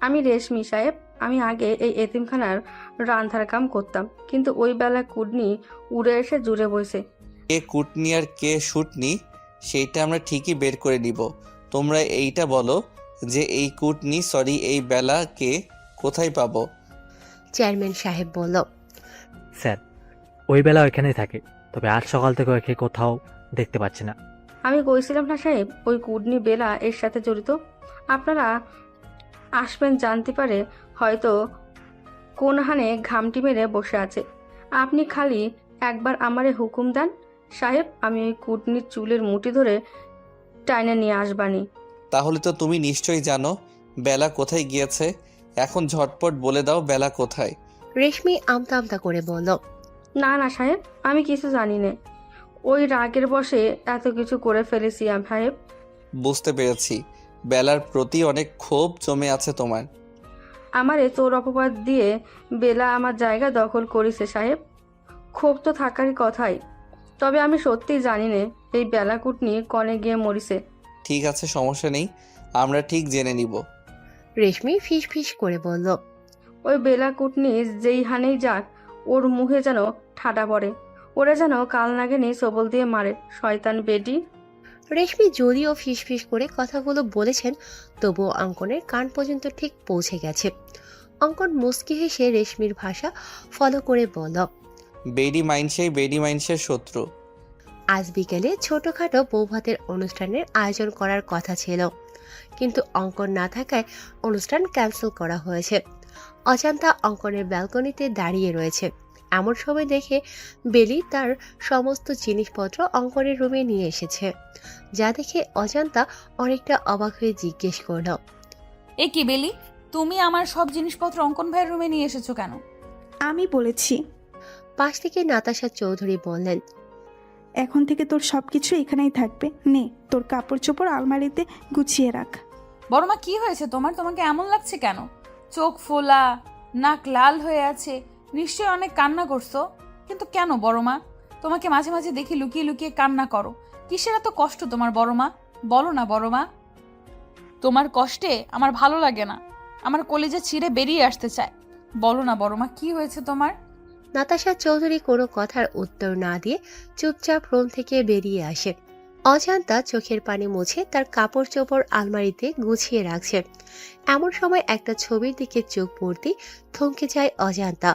আমি রেশমি সাহেব। আমি আগে এই এতিমখানার রান্ধার কাম করতাম, কিন্তু ওই বেলা কুটনি উড়ে এসে জুড়ে বইছে। কে কুটনি আর কে শুটনি সেইটা আমরা ঠিকই বের করে নিব। তোমরা এইটা বলো যে এই কুটনি এই বেলা কে কোথায় পাবো? চেয়ারম্যান সাহেব বলল, স্যার, ওই বেলা ওইখানেই থাকে, তবে আজ সকাল থেকে ওকে কোথাও দেখতে পাচ্ছি না। আমি কইছিলাম না সাহেব, ওই কুটনি বেলা এর সাথে জড়িত। আপনারা আসবেন জানতে পারে হয়তো কোন হানে ঘামটি মেরে বসে আছে। আপনি খালি একবার আমারে হুকুম দেন সাহেব, আমি ওই কুটনির চুলের মুঠি ধরে টাইনে নিয়ে আসবানি। তাহলে তো তুমি নিশ্চয়ই জানো বেলা কোথায় গিয়েছে। এখন ঝটপট বলে দাও বেলা কোথায়। রেশমি আমতা আমতা করে বলল, না না সাহেব, আমি কিছু জানি না। ওই রাগের বশে এত কিছু করে ফেলেছি সাহেব। বুঝতে পেরেছি, বেলার প্রতি অনেক ক্ষোভ জমে আছে তোমার। আমারে তোর অপবাদ দিয়ে বেলা আমার জায়গা দখল করেছে সাহেব। ক্ষোভ তো থাকারই কথাই, তবে আমি সত্যিই জানি না এই বেলা কুটনি কনে গিয়ে মরিছে। ঠিক আছে, সমস্যা নেই, আমরা ঠিক জেনে নিব। রেশমি ফিস ফিস করে বলল, ওই বেলা কুটনি যেই হানেই যাক ওর মুখে যেন ঠাডা পড়ে, ওরা যেন কাল নাগিনী সবল দিয়ে মারে, শয়তান বেডি। রেশমি যদিও ফিস ফিস করে কথাগুলো বলেছেন তবুও অঙ্কনের কান পর্যন্ত ঠিক পৌঁছে গেছে। অঙ্কন মুচকি হেসে রেশমির ভাষা ফলো করে বলল, বেডি মাইন্সের শত্রু। আজ বিকেলে ছোটখাটো বৌভাতের অনুষ্ঠানের আয়োজন করার কথা ছিল, কিন্তু অঙ্কন না থাকায় অনুষ্ঠান ক্যান্সেল করা হয়েছে। অজান্তা অঙ্কনের ব্যালকনিতে দাঁড়িয়ে রয়েছে। এমন সময় দেখে বেলি তার সমস্ত জিনিসপত্র অঙ্কনের রুমে নিয়ে এসেছে, যা দেখে অজান্তা অনেকটা অবাক হয়ে জিজ্ঞেস করল, এ কি বেলি, তুমি আমার সব জিনিসপত্র অঙ্কন ভাইয়ের রুমে নিয়ে এসেছো কেন? আমি বলেছি। পাশ থেকে নাতাশা চৌধুরী বললেন, এখন থেকে তোর সব কিছু এখানেই থাকবে। নে, তোর কাপড় চোপড় আলমারিতে গুছিয়ে রাখ। বড়মা, কি হয়েছে তোমার? তোমাকে এমন লাগছে কেন? চোখ ফোলা, নাক লাল হয়ে আছে, নিশ্চয়ই অনেক কান্না করছো। কিন্তু কেন বড়মা? তোমাকে মাঝে মাঝে দেখি লুকিয়ে লুকিয়ে কান্না করো। কিসের এত কষ্ট তোমার বড়মা? বলো না বড়মা। তোমার কষ্টে আমার ভালো লাগে না, আমার কলিজা ছিঁড়ে বেরিয়ে আসতে চায়। বলো না বড়মা, কি হয়েছে তোমার? নাতাশা চৌধুরী কোনো কথার উত্তর না দিয়ে চুপচাপ রুম থেকে বেরিয়ে আসে। অজান্তা চোখের পানি মুছে তার কাপড় চোপড় আলমারিতে গুছিয়ে রাখছে। এমন সময় একটা ছবির দিকে চোখ পড়তে থমকে যায় অজান্তা।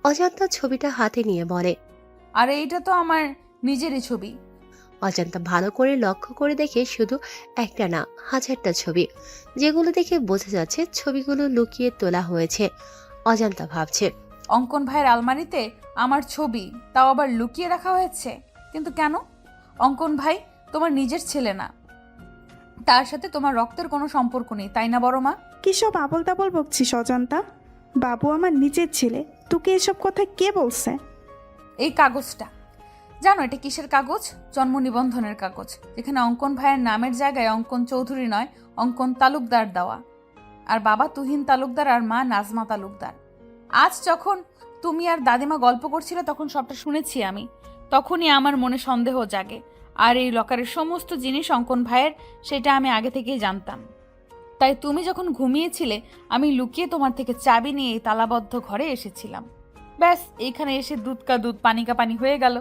অজান্তা ছবিটা হাতে নিয়ে বলে, আরে এইটা তো আমার নিজেরই ছবি। অজান্তা ভালো করে লক্ষ্য করে দেখে শুধু একটা না, হাজারটা ছবি, যেগুলো দেখে বোঝা যাচ্ছে ছবিগুলো লুকিয়ে তোলা হয়েছে। অজান্তা ভাবছে, অঙ্কন ভাইয়ের আলমারিতে আমার ছবি, তাও আবার লুকিয়ে রাখা হয়েছে। কিন্তু কেন? অঙ্কন ভাই তোমার নিজের ছেলে না? তার সাথে তোমার রক্তের কোনো সম্পর্ক নেই, তাই না বড় মা? কিসব আবল তাবল বকছিস অজন্তা? বাবু আমার নিজের ছেলে, তোকে এসব কথা কে বলছে? এই কাগজটা জানো এটা কিসের কাগজ? জন্ম নিবন্ধনের কাগজ, যেখানে অঙ্কন ভাইয়ের নামের জায়গায় অঙ্কন চৌধুরী নয়, অঙ্কন তালুকদার দেওয়া। আর বাবা তুহিন তালুকদার আর মা নাজমা তালুকদার। আজ যখন তুমি আর দাদিমা গল্প করছিলে তখন সবটা শুনেছি আমি। তখনই আমার মনে সন্দেহ জাগে। আর এই লকারের সমস্ত জিনিস অঙ্কন ভাইয়ের, সেটা আমি আগে থেকেই জানতাম। তাই তুমি যখন ঘুমিয়েছিলে আমি লুকিয়ে তোমার থেকে চাবি নিয়ে এই তালাবদ্ধ ঘরে এসেছিলাম। ব্যাস, এইখানে এসে দুধ কা দুধ পানি কা পানি হয়ে গেল।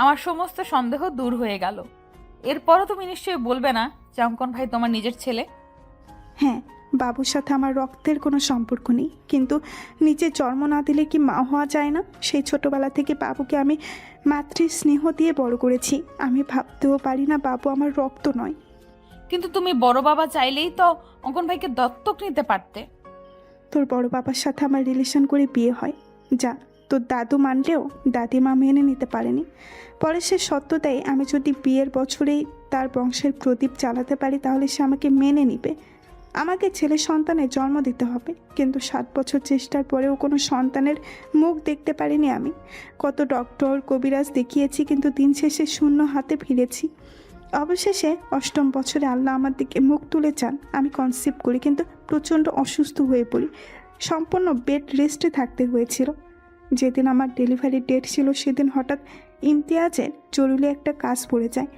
আমার সমস্ত সন্দেহ দূর হয়ে গেল। এরপরও তুমি নিশ্চয়ই বলবে না যে অঙ্কন ভাই তোমার নিজের ছেলে? হ্যাঁ, বাবুর সাথে আমার রক্তের কোনো সম্পর্ক নেই, কিন্তু নিজে জন্ম না দিলে কি মা হওয়া যায় না? সেই ছোটবেলা থেকে বাবুকে আমি মাতৃ স্নেহ দিয়ে বড় করেছি। আমি ভাবতেও পারি না বাবু আমার রক্ত নয়। কিন্তু তুমি বড় বাবা চাইলেই তো অঙ্কন ভাইকে দত্তক নিতে পারতে। তোর বড় বাবার সাথে আমার রিলেশন করে বিয়ে হয়, যা তোর দাদু মানলেও দাদিমা মেনে নিতে পারেনি। পরে সে সত্য দেয় আমি যদি বিয়ের বছরেই তার বংশের প্রদীপ জ্বালাতে পারি তাহলে সে আমাকে মেনে নিবে। আমাকে ছেলে সন্তানের জন্ম দিতে হবে, কিন্তু 7 বছর চেষ্টার পরেও কোনো সন্তানের মুখ দেখতে পারিনি আমি। কত ডক্টর কবিরাজ দেখিয়েছি, কিন্তু দিন শেষে শূন্য হাতে ফিরেছি। অবশেষে 8ম বছরে আল্লাহ আমার দিকে মুখ তুলে চান। আমি কনসিভ করি, কিন্তু প্রচণ্ড অসুস্থ হয়ে পড়ি। সম্পূর্ণ বেড রেস্টে থাকতে হয়েছিল। যেদিন আমার ডেলিভারি ডেট ছিল সেদিন হঠাৎ ইমতিয়াজের জরুরি একটা কাজ পড়ে যায়।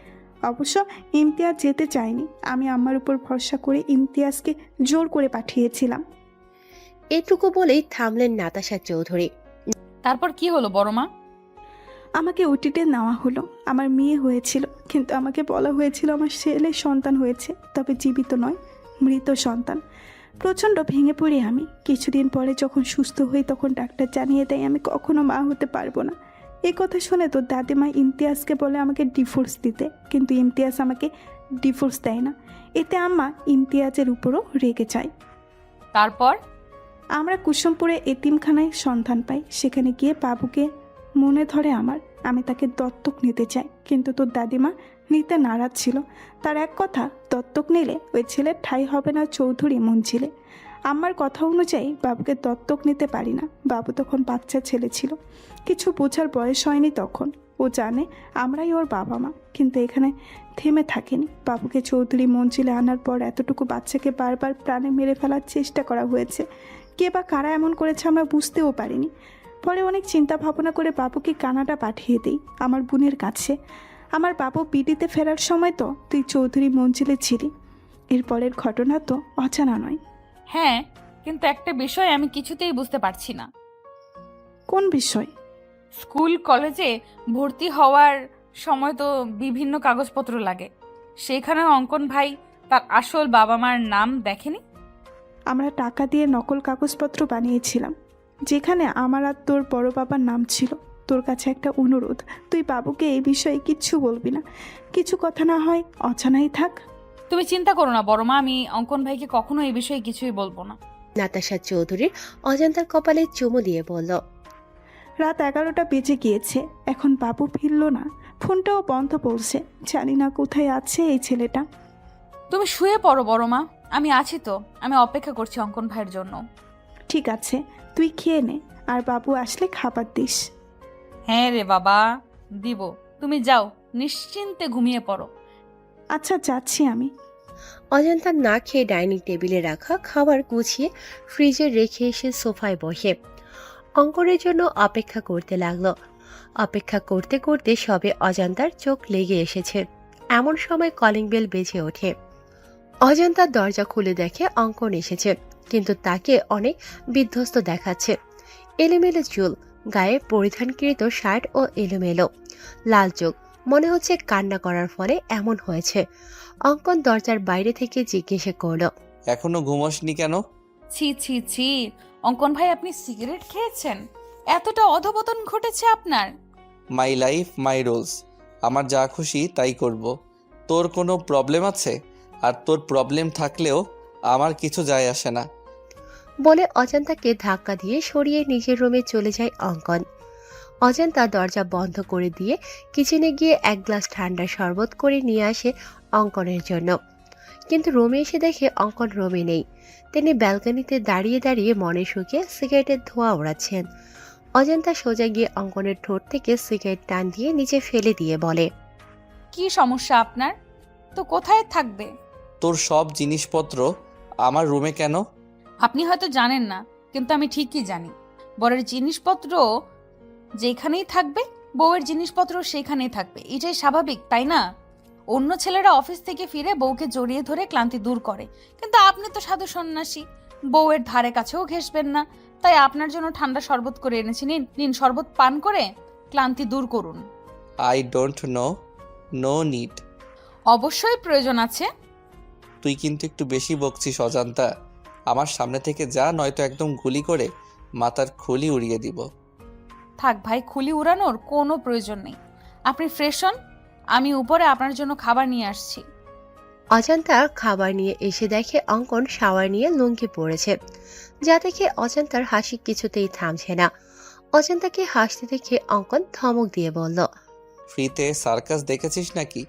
অবশ্য ইমতিয়াজ যেতে চায়নি, আমি আমার উপর ভরসা করে ইমতিয়াজকে জোর করে পাঠিয়েছিলাম। এটুকু বলেই থামলেন নাতাশা চৌধুরী। তারপর কি হলো বড় মা? আমাকে ওটিতে নেওয়া হলো। আমার মেয়ে হয়েছিল, কিন্তু আমাকে বলা হয়েছিল আমার ছেলে সন্তান হয়েছে, তবে জীবিত নয়, মৃত সন্তান। প্রচণ্ড ভেঙে পড়ি আমি। কিছুদিন পরে যখন সুস্থ হই তখন ডাক্তার জানিয়ে দেয় আমি কখনো মা হতে পারবো না। এই কথা শুনে তো দাদিমা ইমতিয়াজকে বলে আমাকে ডিভোর্স দিতে, কিন্তু ইমতিয়াজ আমাকে ডিভোর্স দেয় না। এতে আম্মা ইমতিয়াজের উপরও রেগে যায়। তারপর আমরা কুসুমপুরে এতিমখানায় সন্ধান পাই। সেখানে গিয়ে বাবুকে মনে ধরে আমার। আমি তাকে দত্তক নিতে চাই, কিন্তু তোর দাদিমা নিতে নারাজ ছিল। তার এক কথা, দত্তক নিলে ওই ছেলের ঠাঁই হবে না চৌধুরী মঞ্জিলে। আমার কথা অনুযায়ী বাবুকে দত্তক নিতে পারি না। বাবু তখন বাচ্চা ছেলে ছিল, কিছু বোঝার বয়স হয়নি তখন। ও জানে আমরাই ওর বাবা মা, কিন্তু এখানে থেমে থাকেনি। বাবুকে চৌধুরী মঞ্জিলে আনার পর এতটুকু বাচ্চাকে বারবার প্রাণে মেরে ফেলার চেষ্টা করা হয়েছে। কে বা কারা এমন করেছে আমরা বুঝতেও পারিনি। পরে অনেক চিন্তা ভাবনা করে বাবুকে কানাডা পাঠিয়ে দিই আমার বোনের কাছে। আমার বাবু পিডিতে ফেরার সময় তো তুই চৌধুরী মঞ্জিলে ছিলি। এরপরের ঘটনা তো অজানা নয়। হ্যাঁ, কিন্তু একটা বিষয় আমি কিছুতেই বুঝতে পারছি না। কোন বিষয়? স্কুল কলেজে ভর্তি হওয়ার সময় তো বিভিন্ন কাগজপত্র লাগে, সেখানে অঙ্কন ভাই তার আসল বাবা মার নাম দেখেনি? আমরা টাকা দিয়ে নকল কাগজপত্র বানিয়েছিলাম, যেখানে আমার আর তোর বড় বাবার নাম ছিল। তোর কাছে একটা অনুরোধ, তুই বাবুকে এই বিষয়ে কিচ্ছু বলবি না। কিছু কথা না হয় অজানাই থাক। তুমি চিন্তা করো না বড় মা, আমি অঙ্কন ভাইকে কখনো এই বিষয়ে কিছুই বলবো না। নাতাশা চৌধুরীর অজান্তার কপালে চুমু দিয়ে বলল, রাত 11টা বেজে গিয়েছে, এখন বাবু ফিরল না। ফোনটাও বন্ধ পড়ছে। জানি না কোথায় আছে এই ছেলেটা। তুমি শুয়ে পড়ো বড় মা, আমি আছি তো। আমি অপেক্ষা করছি অঙ্কন ভাইয়ের জন্য। ঠিক আছে, তুই খেয়ে নে, আর বাবু আসলে খাবার দিস। হ্যাঁ রে বাবা, দিব। তুমি যাও, নিশ্চিন্তে ঘুমিয়ে পড়ো। আচ্ছা, যাচ্ছি আমি। অজান্তা না খেয়ে ডাইনিং টেবিলে রাখা খাবার গুছিয়ে ফ্রিজে রেখে এসে সোফায় বসে অঙ্কনের জন্য অপেক্ষা করতে লাগলো। অপেক্ষা করতে করতে সবে অজান্তার চোখ লেগে এসেছে। এমন সময় কলিং বেল বেজে ওঠে। অজান্তার দরজা খুলে দেখে অঙ্কন এসেছে, কিন্তু তাকে অনেক বিধ্বস্ত দেখাচ্ছে। এলোমেলো চুল, গায়ে পরিধানকৃত শার্ট ও এলোমেলো লাল চোখ, মনে হচ্ছে কান্না করার ফলে এমন হয়েছে। অঙ্কন দরজার বাইরে থেকে জিজ্ঞেস করল, এখনো ঘুমোসনি কেন? ছি ছি ছি, অঙ্কন ভাই আপনি সিগারেট খেয়েছেন? এতটা অধপতন ঘটেছে আপনার? মাই লাইফ মাই রুলস, আমার যা খুশি তাই করব। তোর কোনো প্রবলেম আছে? আর তোর প্রবলেম থাকলেও আমার কিছু যায় আসে না। বলে অজান্তাকে ধাক্কা দিয়ে সরিয়ে নিজের রুমে চলে যায় অঙ্কন। অজান্তা দরজা বন্ধ করে দিয়ে কিচেনে গিয়ে 1 গ্লাস ঠান্ডা শরবত করে নিয়ে আসে অঙ্কনের জন্য। কিন্তু রুমে এসে দেখে অঙ্কন রুমে নেই। তিনি ব্যালকনিতে দাঁড়িয়ে দাঁড়িয়ে মনে সুখে সিগারেটের ধোঁয়া ওড়াচ্ছেন। অজন্তা সোজা গিয়ে অঙ্কনের ঠোঁট থেকে সিগারেট টান দিয়ে নিচে ফেলে দিয়ে বলে, কি সমস্যা আপনার? তো কোথায় থাকবে? তোর সব জিনিসপত্র আমার রুমে কেন? আপনি হয়তো জানেন না, কিন্তু আমি ঠিকই জানি। বরের জিনিসপত্র যেখানেই থাকবে, বউয়ের জিনিসপত্র সেখানেই থাকবে। এটাই স্বাভাবিক, তাই না? অন্য ছেলেরা অফিস থেকে ফিরে বউকে জড়িয়ে ধরে ক্লান্তি দূর করে, কিন্তু আপনি তো সাধু সন্ন্যাসী, বউয়ের ধারে কাছেও ঘেঁষবেন না। তাই আপনার জন্য ঠান্ডা শরবত করে এনেছি, নিন নিন, শরবত পান করে ক্লান্তি দূর করুন। I don't know, no need. অবশ্যই প্রয়োজন আছে। তুই কিন্তু একটু বেশি বকছিস অজান্তা। আমার সামনে থেকে যা, নয়তো একদম গুলি করে মাথার খুলি উড়িয়ে দিব। থাক ভাই, খুলি উড়ানোর কোনো প্রয়োজন নেই। আপনি ফ্রেশ হন, আমি উপরে আপনার জন্য খাবার নিয়ে আসছি। অজন্তা খাবার নিয়ে এসে দেখে অঙ্কন শাওয়ার নিয়ে লুঙ্গি পড়েছে। যা দেখে অজন্তার হাসি কিছুতেই থামছে না। অজন্তাকে হাসতে দেখে অঙ্কন ধমক দিয়ে বলল, ফ্রিতে সার্কাস দেখেছিস নাকি?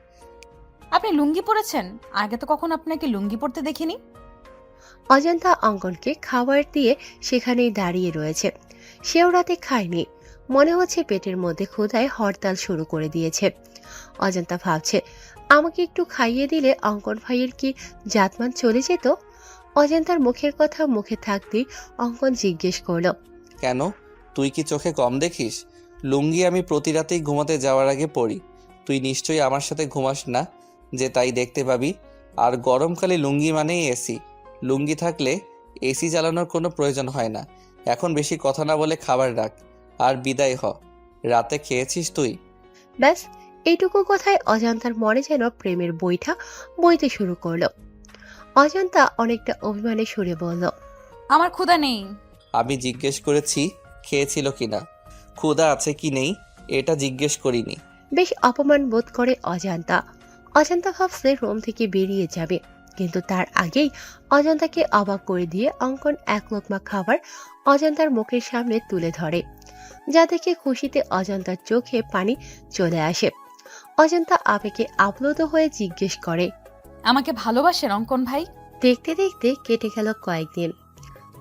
আপনি লুঙ্গি পরেছেন? আগে তো কখন আপনাকে লুঙ্গি পরতে দেখিনি। অজন্তা অঙ্কনকে খাবার দিয়ে সেখানেই দাঁড়িয়ে রয়েছে। সেও রাতে খায়নি, মনে হচ্ছে পেটের মধ্যে ক্ষুধায় হরতাল শুরু করে দিয়েছে। অজন্তা ভাবছে, আমাকে একটু খাইয়ে দিলে অঙ্কন ভাইয়ের কি জাতমান চলে যেত। অজন্তার মুখের কথা মুখে থাকতেই অঙ্কন জিজ্ঞেস করলো, কেন, তুই কি চোখে কম দেখিস? লুঙ্গি আমি প্রতি রাতেই ঘুমাতে যাওয়ার আগে পরি। তুই নিশ্চয়ই আমার সাথে ঘুমাস না, যে তাই দেখতে পাবি। আর গরমকালে লুঙ্গি মানেই এসি। লুঙ্গি থাকলে এসি চালানোর কোনো প্রয়োজন হয় না। এখন বেশি কথা না বলে খাবার রাখ আর বিদায় হ। রাতে খেয়েছিস তুই? ব্যাস এইটুকু কথায় অজন্তার মনে যেন প্রেমের বইটা বইতে শুরু করলো। অজন্তা অনেকটা অভিমানে সুরে বলল, আমার ক্ষুধা নেই। আমি জিজ্ঞেস করেছি খেয়েছিল কিনা, ক্ষুধা আছে কি নেই এটা জিজ্ঞেস করিনি। বেশ অপমান বোধ করে অজন্তা। অজন্তা ভাবছে রুম থেকে বেরিয়ে যাবে, কিন্তু তার আগেই অজন্তাকে অবাক করে দিয়ে অঙ্কন এক লোকমা খাবার অজন্তার মুখের সামনে তুলে ধরে, যা দেখে খুশিতে অজন্তার চোখে পানি চলে আসে। অজন্তা আবেগে আপ্লুত হয়ে জিজ্ঞেস করে, আমাকে ভালোবাসেন অঙ্কন ভাই? দেখতে দেখতে কেটে গেল কয়েকদিন।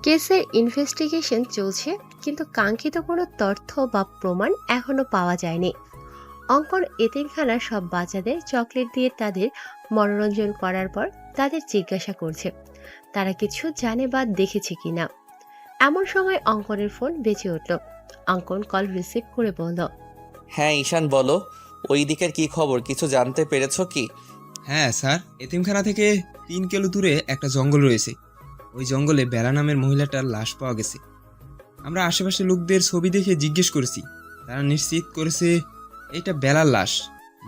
কেসের ইনভেস্টিগেশন চলছে, কিন্তু কাঙ্ক্ষিত কোনো তথ্য বা প্রমাণ এখনো পাওয়া যায়নি। অঙ্কন এতিমখানার সব বাচ্চাদের চকলেট দিয়ে তাদের মনোরঞ্জন করার পর তাদের জিজ্ঞাসা করছে তারা কিছু জানে বা দেখেছে কিনা। এমন সময় অঙ্কনের ফোন বেজে উঠল। অঙ্কন কল রিসিভ করে বলল, হ্যাঁ ঈশান বলো, ওই দিকের কি খবর, কিছু জানতে পেরেছো কি? হ্যাঁ স্যার, এতিমখানা থেকে 3 কিলো দূরে একটা জঙ্গল রয়েছে। ওই জঙ্গলে বেলা নামের মহিলাটার লাশ পাওয়া গেছে। আমরা আশেপাশে লোকদের ছবি দেখে জিজ্ঞেস করেছি, তারা নিশ্চিত করেছে এটা বেলার লাশ।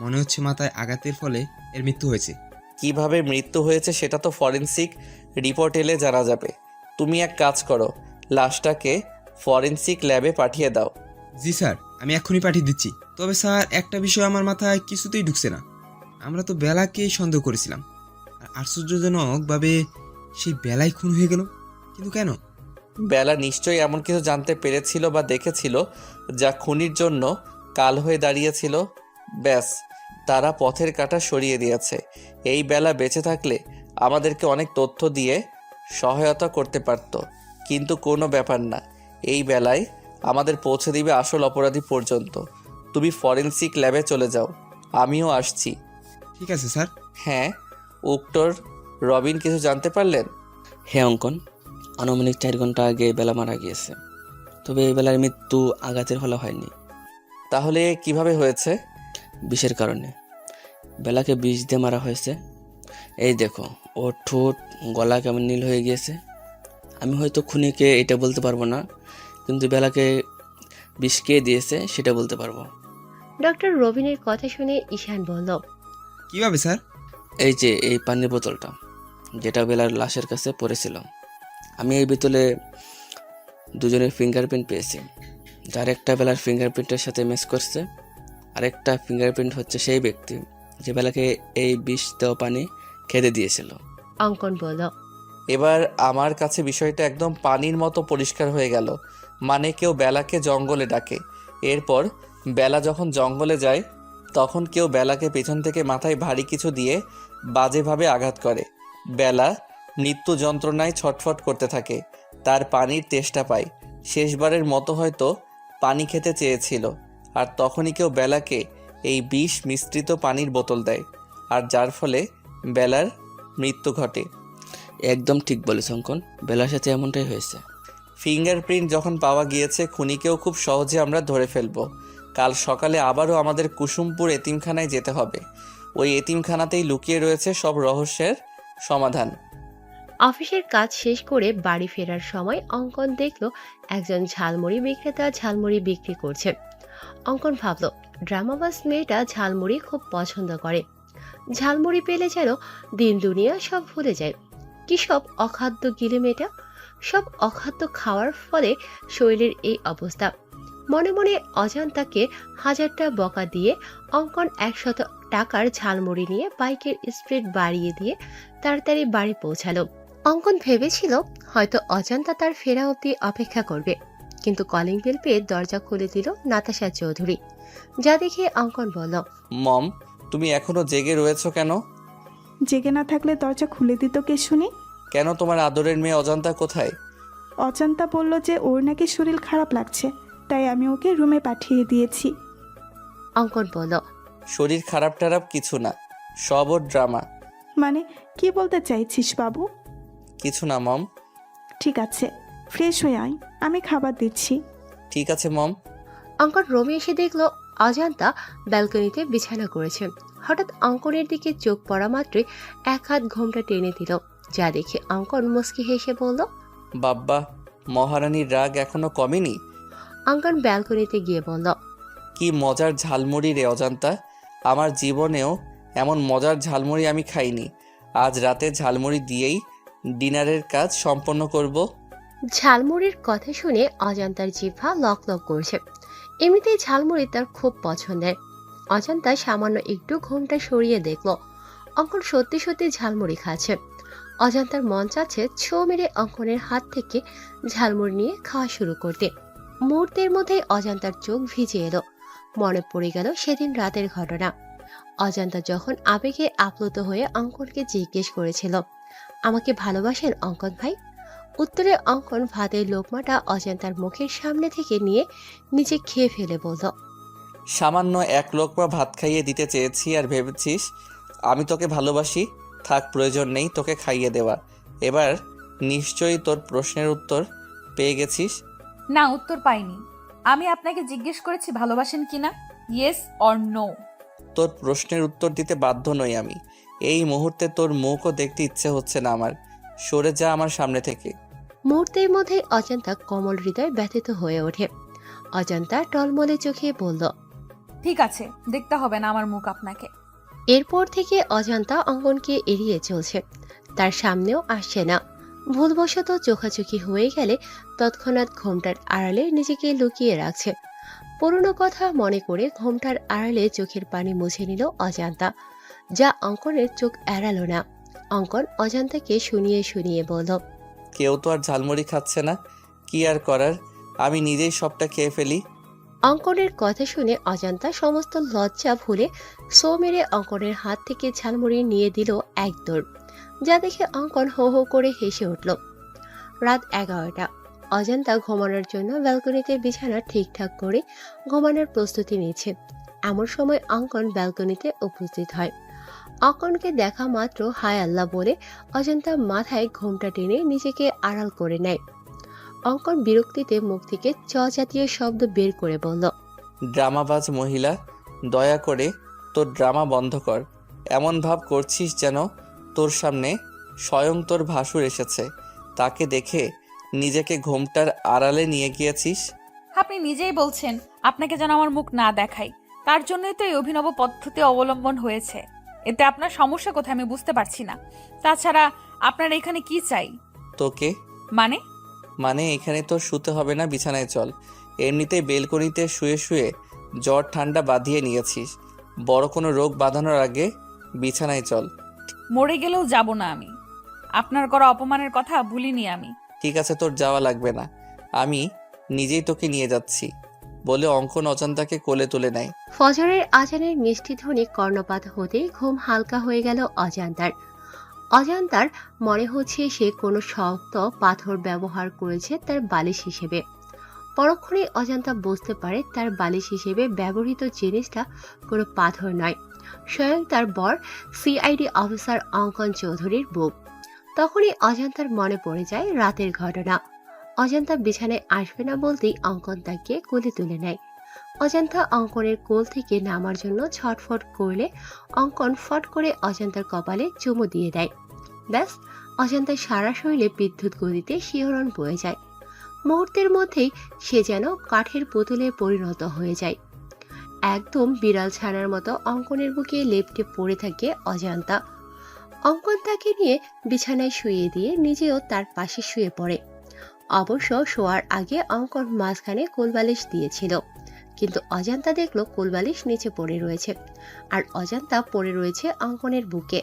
মনে হচ্ছে মাথায় আঘাতের ফলে এর মৃত্যু হয়েছে। কিভাবে মৃত্যু হয়েছে সেটা তো ফরেনসিক রিপোর্ট এলে জানা যাবে। তুমি এক কাজ করো, লাশটাকে ফরেনসিক ল্যাবে পাঠিয়ে দাও। জি স্যার, আমি এক্ষুনি পাঠিয়ে দিচ্ছি। তবে স্যার, একটা বিষয় আমার মাথায় কিছুতেই ঢুকছে না। আমরা তো বেলাকেই সন্দেহ করেছিলাম, আর আশ্চর্যজনকভাবে সেই বেলাই খুন হয়ে গেল। কিন্তু কেন? বেলা নিশ্চয়ই এমন কিছু জানতে পেরেছিল বা দেখেছিল যা খুনির জন্য কাল হয়ে দাঁড়িয়েছিল। ব্যাস, তারা পথের কাঁটা সরিয়ে দিয়েছে। এই বেলা বেঁচে থাকলে আমাদেরকে অনেক তথ্য দিয়ে সহায়তা করতে পারত, কিন্তু কোনো ব্যাপার না। এই বেলায় আমাদের পৌঁছে দিবে আসল অপরাধী পর্যন্ত। তুমি ফরেনসিক ল্যাবে চলে যাও, আমিও আসছি। ঠিক আছে স্যার। হ্যাঁ, উক্টর রবিন কিছু জানতে পারলেন? হ্যাঁ অঙ্কন, আনুমানিক 4 ঘন্টা আগে বেলা মারা গিয়েছে। তবে এই বেলার মৃত্যু আঘাতের ফলে হয়নি। তাহলে কিভাবে হয়েছে? বিষের কারণে। বেলাকে বিষ দিয়ে মারা হয়েছে। এই দেখো, ওর ঠোঁট গলা কেমন নীল হয়ে গিয়েছে। আমি হয়তো খুনিকে এটা বলতে পারবো না, কিন্তু বেলাকে বিষ কে দিয়েছে সেটা বলতে পারবো। ডক্টর রবিনের কথা শুনে ঈশান বলল, কিভাবে স্যার? এই যে এই পানির বোতলটা, যেটা বেলার লাশের কাছে পড়েছিল, আমি এই বোতলে দুজনের ফিঙ্গারপ্রিন্ট পেয়েছি। যার একটা বেলার ফিঙ্গারপ্রিন্টের সাথে ম্যাচ করছে, আরেকটা ফিঙ্গারপ্রিন্ট হচ্ছে সেই ব্যক্তি যে বেলাকে এই বিষ দেওয়া পানি খেতে দিয়েছিল। অঙ্কন বলল, এবার আমার কাছে বিষয়টা একদম পানির মতো পরিষ্কার হয়ে গেল। মানে কেউ বেলাকে জঙ্গলে ডাকে, এরপর বেলা যখন জঙ্গলে যায় তখন কেউ বেলাকে পেছন থেকে মাথায় ভারী কিছু দিয়ে বাজেভাবে আঘাত করে। বেলা মৃত্যু যন্ত্রণায় ছটফট করতে থাকে, তার পানির তেষ্টা পায়। শেষবারের মতো হয়তো পানি খেতে চেয়েছিল, আর তখনই কেউ বেলাকে এই বিষ মিশ্রিত পানির বোতল দেয়, আর যার ফলে বেলার মৃত্যু ঘটে। একদম ঠিক বলেছ অঙ্কন, বেলার সাথে এমনটাই হয়েছে। ফিঙ্গারপ্রিন্ট যখন পাওয়া গিয়েছে, খুনিকেও খুব সহজে আমরা ধরে ফেলব। কাল সকালে আবারও আমাদের কুসুমপুর এতিমখানায় যেতে হবে। ওই এতিমখানাতেই লুকিয়ে রয়েছে সব রহস্যের সমাধান। অফিসের কাজ শেষ করে বাড়ি ফেরার সময় অঙ্কন দেখলো একজন ঝালমুড়ি বিক্রেতা ঝালমুড়ি বিক্রি করছে। অঙ্কন ভাবলো ড্রামাবাজ মেয়েটা ঝালমুড়ি খুব পছন্দ করে। ঝালমুড়ি পেলে যেন দিন দুনিয়া সব ভুলে যায়। কি সব অখাদ্য গিলে মেয়েটা, সব অখাদ্য খাওয়ার ফলে শরীরের এই অবস্থা। মনে মনে অজান্তাকে 1000টা বকা দিয়ে অঙ্কন 100 টাকার ঝালমুড়ি নিয়ে বাইকের স্পিড বাড়িয়ে দিয়ে তাড়াতাড়ি বাড়ি পৌঁছালো। অঙ্কন ভেবেছিল হয়তো অজান্তা তার ফেরা অবধি অপেক্ষা করবে, কিন্তু কলিং বেল পেয়ে দরজা খুলে দিল নাতাশা চৌধুরী। যা দেখে অঙ্কন বলল, মম, তুমি এখনো জেগে রয়েছো কেন? জেগে না থাকলে দরজা খুলে দিত কে শুনি? কেন, তোমার আদরের মেয়ে অজান্তা কোথায়? অজান্তা বলল যে ওর নাকি শরীর খারাপ লাগছে, তাই আমি ওকে রুমে পাঠিয়ে দিয়েছি। অঙ্কন বলল, শরীর খারাপ টারাপ কিছু না, সব ওর ড্রামা। মানে কি বলতে চাইছিস বাবু? কিছু না মম। ঠিক আছে, ফ্রেশ হয়ে আয়, আমি খাবার দিচ্ছি। ঠিক আছে মম। অঙ্কন রুমে এসে দেখলো অজান্তা ব্যালকনিতে বিছানা করেছে। হঠাৎ অঙ্কনের দিকে চোখ পড়া মাত্রই এক হাত ঘোমটা টেনে দিল, যা দেখে অঙ্কন মুচকি হেসে বলল, বাব্বা, মহারানীর রাগ এখনো কমেনি। অঙ্কন ব্যালকনিতে গিয়ে বলল, কি মজার ঝালমুড়ি রে অজান্তা, আমার জীবনেও এমন মজার ঝালমুড়ি আমি খাইনি। আজ রাতে ঝালমুড়ি দিয়েই ডিনারের কাজ সম্পন্ন করব। ঝালমুড়ির কথা শুনে অজান্তার জিহ্বা লক লক করছে। এমনিতেই ঝালমুড়ি তার খুব পছন্দের। অজান্তা সামান্য একটু ঘোমটা সরিয়ে দেখলো অঙ্কন সত্যি সত্যি ঝালমুড়ি খাচ্ছে। অজান্তার মন চাচ্ছে ছো মেরে অঙ্কনের হাত থেকে ঝালমুড়ি নিয়ে খাওয়া শুরু করতে। মুহূর্তের মধ্যেই অজান্তার চোখ ভিজে এলো। মনে পড়ে গেল সেদিন রাতের ঘটনা। অজান্তা যখন আবেগে আপ্লুত হয়ে অঙ্কনকে জিজ্ঞেস করেছিল, আমাকে ভালোবাসেন অঙ্কন ভাই? উত্তরে অঙ্কন ভাতের লোকমাটা অজান্তার মুখের সামনে থেকে নিয়ে নিচে খেয়ে ফেলে বলল, সামান্য এক লোকমা ভাত খাইয়ে দিতে চেয়েছি আর ভেবেছিস আমি তোকে ভালোবাসি? থাক, প্রয়োজন নেই তোকে খাইয়ে দেওয়ার। এবার নিশ্চয়ই তোর প্রশ্নের উত্তর পেয়ে গেছিস। না, উত্তর পাইনি। আমি আপনাকে জিজ্ঞেস করেছি ভালোবাসেন কিনা, ইয়েস অর নো। তোর প্রশ্নের উত্তর দিতে বাধ্য নই আমি। এই মুহূর্তে তোর মুখও দেখতে ইচ্ছে হচ্ছে না আমার। সরে যা আমার সামনে থেকে। মুহূর্তের মধ্যেই অজান্তা কোমল হৃদয় ব্যথিত হয়ে ওঠে। অজান্তা টলমলে চোখে বলল, ঠিক আছে, দেখতে হবে না আমার মুখ আপনাকে। এরপর থেকে অজান্তা অঙ্কনকে এড়িয়ে চলছে, তার সামনেও আসছে না। ভুলবশত চোখাচোখি হয়ে গেলে তৎক্ষণাৎ ঘোমটার আড়ালে নিজেকে লুকিয়ে রাখছে। পুরনো কথা মনে করে ঘোমটার আড়ালে চোখের পানি মুছে নিল অজান্তা, যা অঙ্কনের চোখ এড়ালো না। অঙ্কন অজান্তাকে শুনিয়ে শুনিয়ে বলল, কেউ তো আর ঝালমুড়ি খাচ্ছে না, কি আর করার, আমি নিজেই সবটা খেয়ে ফেলি। অঙ্কনের কথা শুনে অজান্তা সমস্ত লজ্জা ভুলে সো মেরে অঙ্কনের হাত থেকে ঝালমুড়ি নিয়ে দিল এক দৌড়, যা দেখে অঙ্কন হো হো করে হেসে উঠল। রাত 11টা। অজান্তা ঘুমানোর জন্য ব্যালকনিতে বিছানা ঠিকঠাক করে ঘুমানোর প্রস্তুতি নিচ্ছে। এমন সময় অঙ্কন ব্যালকনিতে উপস্থিত হয়। অঙ্কনকে দেখা মাত্র হায় আল্লাহ বলে অজান্তা মাথায় ঘোমটা টেনে নিজেকে আড়াল করে নেয়। অঙ্কন বিরক্তিতে মুখ থেকে চ জাতীয় শব্দ বের করে বলল, ড্রামাবাজ মহিলা, দয়া করে তোর ড্রামা বন্ধ কর। এমন ভাব করছিস যেন তোর সামনে স্বয়ং তোর ভাসুর এসেছে, তাকে দেখে নিজেকে ঘোমটার আড়ালে নিয়ে গিয়েছিস। আপনি নিজেই বলছেন আপনাকে যেন আমার মুখ না দেখাই, তার জন্যই তো এই অভিনব পদ্ধতি অবলম্বন হয়েছে। এতে আপনার সমস্যা কোথায় আমি বুঝতে পারছি না। তাছাড়া আপনার এখানে কি চাই? তোকে মানে এখানে তোর শুতে হবে না, বিছানায় চল। এমনিতেই বেলকনিতে শুয়ে শুয়ে জ্বর ঠান্ডা বাঁধিয়ে নিয়েছিস, বড় কোনো রোগ বাঁধানোর আগে বিছানায় চল। মরে গেলেও যাব না আমি। আপনার করা অপমানের কথা ভুলিনি আমি। ঠিক আছে, তোর যাওয়া লাগবে না, আমি নিজেই তোকে নিয়ে যাচ্ছি বলে অঙ্কন অজান্তাকে কোলে তুলে নেয়। ফজরের আজানের মিষ্টি ধ্বনি কর্ণপাত হতেই ঘুম হালকা হয়ে গেল অজান্তার। অজান্তার মনে হচ্ছে সে কোনো শক্ত পাথর ব্যবহার করেছে তার বালিশ হিসেবে। পরক্ষণে অজান্তা বুঝতে পারে তার বালিশ হিসেবে ব্যবহৃত জিনিসটা কোনো পাথর নয়, স্বয়ং তার বর সিআইডি অফিসার অঙ্কন চৌধুরীর বুক। তখনই অজান্তার মনে পড়ে যায় রাতের ঘটনা। অজান্তা বিছানায় আসবে না বলতেই অঙ্কন তাকে কোলে তুলে নেয়। অজান্তা অঙ্কনের কোল থেকে নামার জন্য ছটফট করলে অঙ্কন ফট করে অজান্তার কপালে চুমু দিয়ে দেয়। ব্যাস, অজান্তার সারা শরীরে বিদ্যুৎ গতিতে শিহরণ বয়ে যায়। মুহূর্তের মধ্যেই সে যেন কাঠের পুতুলে পরিণত হয়ে যায়। একদম বিড়াল ছানার মতো অঙ্কনের বুকে লেপ্টে পড়ে থাকে অজান্তা। অঙ্কন তাকে নিয়ে বিছানায় শুয়ে দিয়ে নিজেও তার পাশে শুয়ে পড়ে। অবশ্য শোয়ার আগে অঙ্কন মাঝখানে কোলবালিশ দিয়েছিল, কিন্তু অজান্তা দেখলো কোলবালিশ নিচে পড়ে রয়েছে আর অজান্তা পড়ে রয়েছে অঙ্কনের বুকে।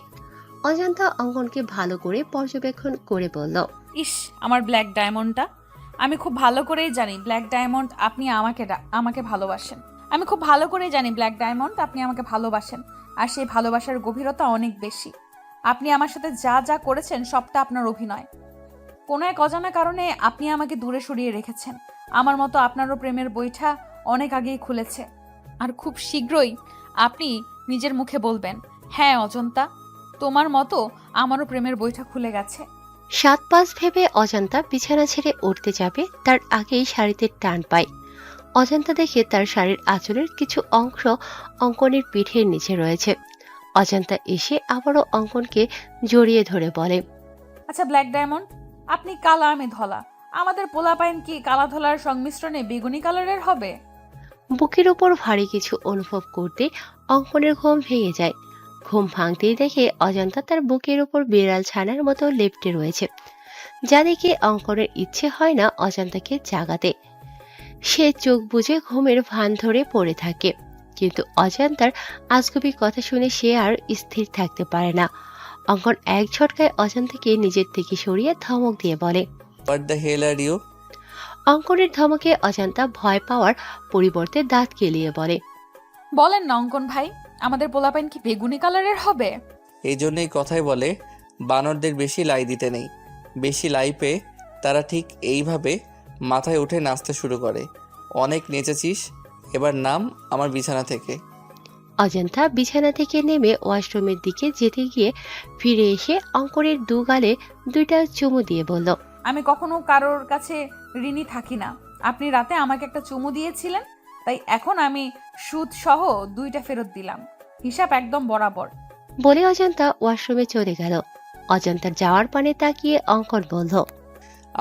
অজান্তা অঙ্কনকে ভালো করে পর্যবেক্ষণ করে বলল, ইস, আমার ব্ল্যাক ডায়মন্ডটা। আমি খুব ভালো করেই জানি ব্ল্যাক ডায়মন্ড আপনি আমাকে ভালোবাসেন। আমি খুব ভালো করেই জানি ব্ল্যাক ডায়মন্ড আপনি আমাকে ভালোবাসেন, আর সেই ভালোবাসার গভীরতা অনেক বেশি। আপনি আমার সাথে যা যা করেছেন সবটা আপনার অভিনয়। কোনো এক অজানা কারণে আপনি আমাকে দূরে সরিয়ে রেখেছেন। আমার মতো আপনারও প্রেমের বইটা অনেক আগেই খুলেছে, আর খুব শীঘ্রই আপনি নিজের মুখে বলবেন, হ্যাঁ অজন্তা, তোমার মতো আমারও প্রেমের বইটা খুলে গেছে। 7-5 ভেবে অজান্তা বিছানা ছেড়ে উঠতে যাবে, তার আগেই শাড়িতে টান পায়। অজান্তা দেখে তার শাড়ির আঁচলের কিছু অংশ অঙ্কনের পিঠের নিচে রয়েছে। অজান্তা এসে আবারও অঙ্কনকে জড়িয়ে ধরে বলে, আচ্ছা ব্ল্যাক ডায়মন্ড, আপনি কালা আমি ধলা, আমাদের পোলাপাইন কি কালা ধলার সংমিশ্রণে বেগুনি কালারের হবে? বুকের উপর ভারী কিছু অনুভব করতে অঙ্কনের ঘুম ভেঙে যায়। ঘুম ভাঙতেই দেখে অজান্তা তার বুকের উপর বিড়াল ছানার মতো লেপ্টে রয়েছে, যা দেখে অঙ্কনের ইচ্ছে হয় না অজান্তাকে জাগাতে। সে চোখ বুজে ঘুমের ভান ধরে পড়ে থাকে, কিন্তু অজান্তার আজগুবি কথা শুনে সে আর স্থির থাকতে পারে না। অঙ্কন এক ঝটকায় অজান্তাকে নিজের থেকে সরিয়ে ধমক দিয়ে বলে, what the hell are you? অঙ্কনের ধমকে অজান্তা ভয় পাওয়ার পরিবর্তে দাঁত কেলিয়ে বলে, বলেন না অঙ্কন ভাই, আমাদের পোলাপাইন কি বেগুনি কালারের হবে? এই জন্যই কথাই বলে বানরদের বেশি লাই দিতে নেই। বেশি লাই পেয়ে তারা ঠিক এইভাবে মাথায় উঠে নাচতে শুরু করে। অনেক নেচেছিস, এবার নাম আমার বিছানা থেকে। অজান্তা বিছানা থেকে নেমে ওয়াশরুমের দিকে যেতে গিয়ে ফিরে এসে অঙ্কনের দু গালে 2টা চুমু দিয়ে বলল, আমি কখনো কারোর কাছে ঋণী থাকি না। আপনি রাতে আমাকে একটা চুমু দিয়েছিলেন, তাই এখন আমি সুদ সহ 2টা ফেরত দিলাম। হিসাব একদম বরাবর। বলে অজান্তা ওয়াশরুমে চলে গেল। অজান্তার যাওয়ার পানে তাকিয়ে অঙ্কন বলল,